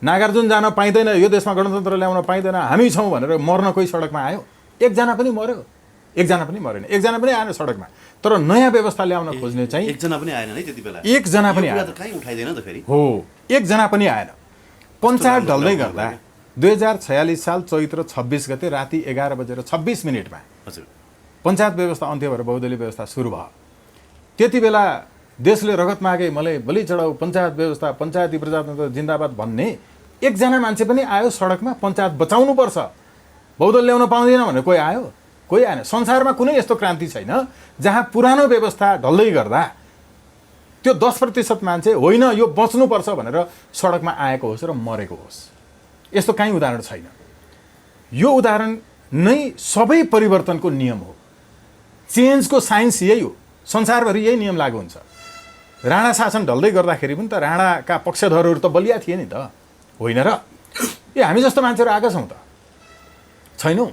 नागार्जुन जान पाइँदैन, यो देशमा गणतन्त्र ल्याउन पाइँदैन, हामी छौँ भनेर मर्न कोही सडकमा आयो? एकजना पनि मर्यो? एकजना पनि मरेन, एकजना पनि आएन सडकमा। तर नयाँ व्यवस्था ल्याउन खोज्ने चाहिँ एकजना पनि आएन है त्यति बेला। एकजना पनि आएन, कहीँ उठाइदैन त फेरि। हो, एकजना पनि आएन। पञ्चायत ढल्दै गर्दा 2046 साल चैत्र 26 गते राति 11:26 हजुर पञ्चायत व्यवस्था अन्त्य भएर बहुदलीय व्यवस्था सुरु भयो। त्यति बेला देशले रगत मागे मलाई बलि चढाऊ, पञ्चायत व्यवस्था, पञ्चायती प्रजातन्त्र जिन्दाबाद भन्ने एकजना मान्छे पनि आयो सडकमा पञ्चायत बचाउनुपर्छ, बहुदल ल्याउन पाउँदैन भनेर कोही आयो? कोही आएन। संसारमा कुनै यस्तो क्रान्ति छैन जहाँ पुरानो व्यवस्था ढल्दै गर्दा त्यो 10% मान्छे होइन यो बच्नुपर्छ भनेर सडकमा आएको होस् र मरेको होस्। यस्तो कहीँ उदाहरण छैन। यो उदाहरण नै सबै परिवर्तनको नियम हो। चेन्जको साइन्स यही हो, संसारभरि यही नियम लागू हुन्छ। राणा शासन ढल्दै गर्दाखेरि पनि त राणाका पक्षधरहरू त बलिया थिए नि त, होइन र? हामी जस्तो मान्छेहरू आएका छौँ त, छैनौँ?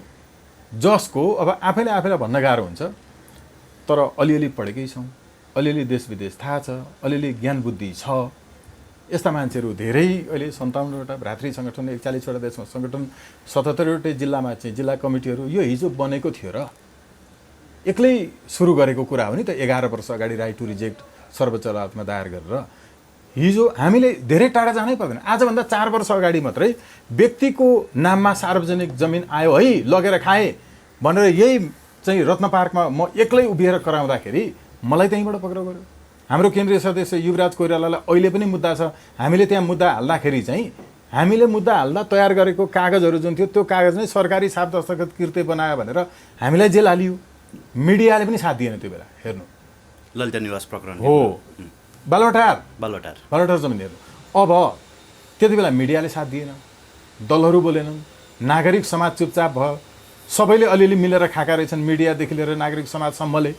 जसको अब आफैलाई भन्न गाह्रो हुन्छ, तर अलिअलि पढेकै छौँ, अलिअलि देश विदेश थाहा छ, अलिअलि ज्ञान बुद्धि छ। यस्ता मान्छेहरू धेरै अहिले 57वटा भ्रातृ सङ्गठन, 41वटा देशमा सङ्गठन, 77वटै जिल्लामा चाहिँ जिल्ला कमिटीहरू यो हिजो बनेको थियो र एक्लै सुरु गरेको कुरा हो नि त। 11 वर्ष अगाडि राइट टु रिजेक्ट सर्वोच्च अदालतमा दायर गरेर हिजो हामीले धेरै टाढा जानै पर्दैन। आजभन्दा 4 वर्ष अगाडि मात्रै व्यक्तिको नाममा सार्वजनिक जमिन आयो है लगेर खाएँ भनेर यही चाहिँ रत्न पार्कमा म एक्लै उभिएर कराउँदाखेरि मलाई त्यहीँबाट पक्राउ गर्यो। हाम्रो केन्द्रीय सदस्य युवराज कोइरालालाई अहिले पनि मुद्दा छ। हामीले त्यहाँ मुद्दा हाल्दाखेरि चाहिँ हामीले मुद्दा हाल्दा तयार गरेको कागजहरू जुन थियो त्यो कागज नै सरकारी साफ दस्तखत कृत्य बनायो भनेर हामीलाई जेल हालियो। मिडियाले पनि साथ दिएन त्यो बेला। हेर्नु, ललिता निवास प्रकरण हो, बालुवाटार जमिनहरू। अब त्यति बेला मिडियाले साथ दिएन, दलहरू बोलेनन्, नागरिक समाज चुपचाप भयो। सबैले अलिअलि मिलेर खाएका रहेछन्, मिडियादेखि लिएर नागरिक समाजसम्मले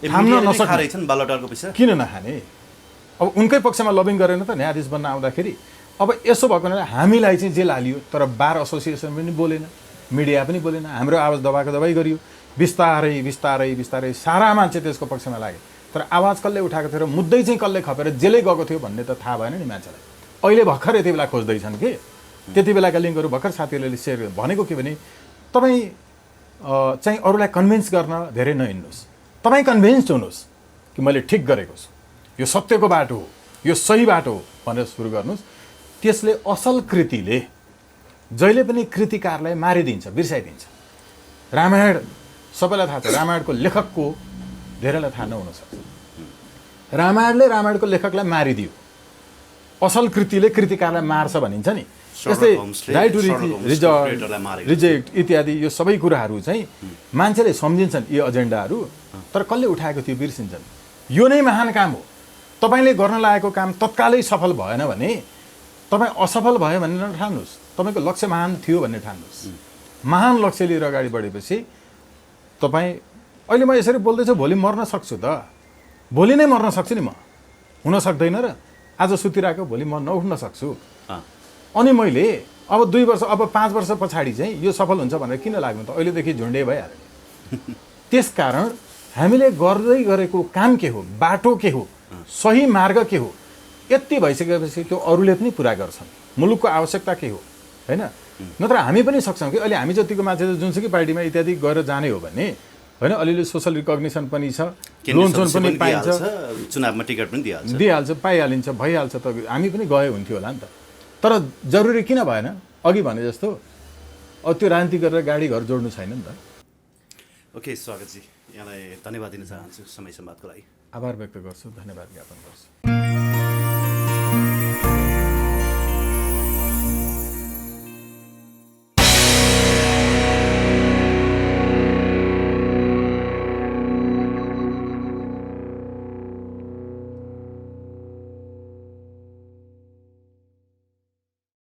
थाम्न नसक्ने। बालुवाटारको पैसा किन नखाने? अब उनकै पक्षमा लबिङ गरेन त न्यायाधीश बन्न आउँदाखेरि। अब यसो भएको हुनाले हामीलाई चाहिँ जेल हालियो, तर बार एसोसिएसन पनि बोलेन, मिडिया पनि बोलेन, हाम्रो आवाज दबाएको दबाई गरियो। बिस्तारै सारा मान्छे त्यसको पक्षमा लागे, तर आवाज कसले उठाएको थियो र मुद्दै चाहिँ कसले खपेर जेलै गएको थियो भन्ने त थाहा भएन नि मान्छेलाई। अहिले भर्खर यति बेला खोज्दैछन् कि त्यति बेलाका लिङ्कहरू भर्खर साथीहरूले सेयर भनेको के भने तपाईँ चाहिँ अरूलाई कन्भिन्स गर्न धेरै नहिँड्नुहोस्, तपाईँ कन्भिन्स्ड हुनुहोस् कि मैले ठिक गरेको छु, यो सत्यको बाटो हो, यो सही बाटो हो भनेर सुरु गर्नुहोस्। त्यसले असल कृतिले जहिले पनि कृतिकारलाई मारिदिन्छ, बिर्साइदिन्छ। रामायण सबैलाई थाहा छ, रामायणको लेखकको धेरैलाई थाहा नहुनसक्छ। रामायणले रामायणको लेखकलाई मारिदियो, असल कृतिले कृतिकारलाई मार्छ भनिन्छ नि। यस्तै राइट टु रिजेक्ट इत्यादि यो सबै कुराहरू चाहिँ मान्छेले सम्झिन्छन् यी एजेन्डाहरू, तर कसले उठाएको थियो बिर्सिन्छन्। यो नै महान काम हो। तपाईँले गर्न लागेको काम तत्कालै सफल भएन भने तपाईँ असफल भयो भन्ने नठान्नुहोस्, तपाईँको लक्ष्य महान थियो भन्ने ठान्नुहोस्। महान लक्ष्य लिएर अगाडि बढेपछि तपाईँ, अहिले म यसरी बोल्दैछु, भोलि मर्न सक्छु त, भोलि नै मर्न सक्छु नि म, हुन सक्दैन र? आज सुतिरहेको भोलि म नउठ्न सक्छु। अनि मैले अब 2 वर्ष, अब 5 वर्ष पछाडि चाहिँ यो सफल हुन्छ भनेर किन लाग्नु त? अहिलेदेखि झुन्डे भइहाल्यो। त्यसकारण हामीले गर्दै गरेको काम के हो, बाटो के हो, सही मार्ग के हो, यति भइसकेपछि त्यो अरूले पनि पुरा गर्छन्। मुलुकको आवश्यकता के हो, होइन नत्र हामी पनि सक्छौँ कि अहिले हामी जतिको मान्छे जुनसुकै पार्टीमा इत्यादि गएर जाने हो भने होइन अलिअलि सोसल रिकग्निसन पनि छ लोन सोन पनि पाइन्छ चुनावमा टिकट पनि दिइहाल्छ पाइहालिन्छ भइहाल्छ त हामी पनि गए हुन्थ्यो होला नि त तर जरुरी किन भएन अघि भने जस्तो त्यो राजनीति गरेर गाडी घर जोड्नु छैन नि त ओके स्वागतजी यहाँलाई धन्यवाद दिन चाहन्छु समय संवादको लागि आभार व्यक्त गर्छु धन्यवाद ज्ञापन गर्छु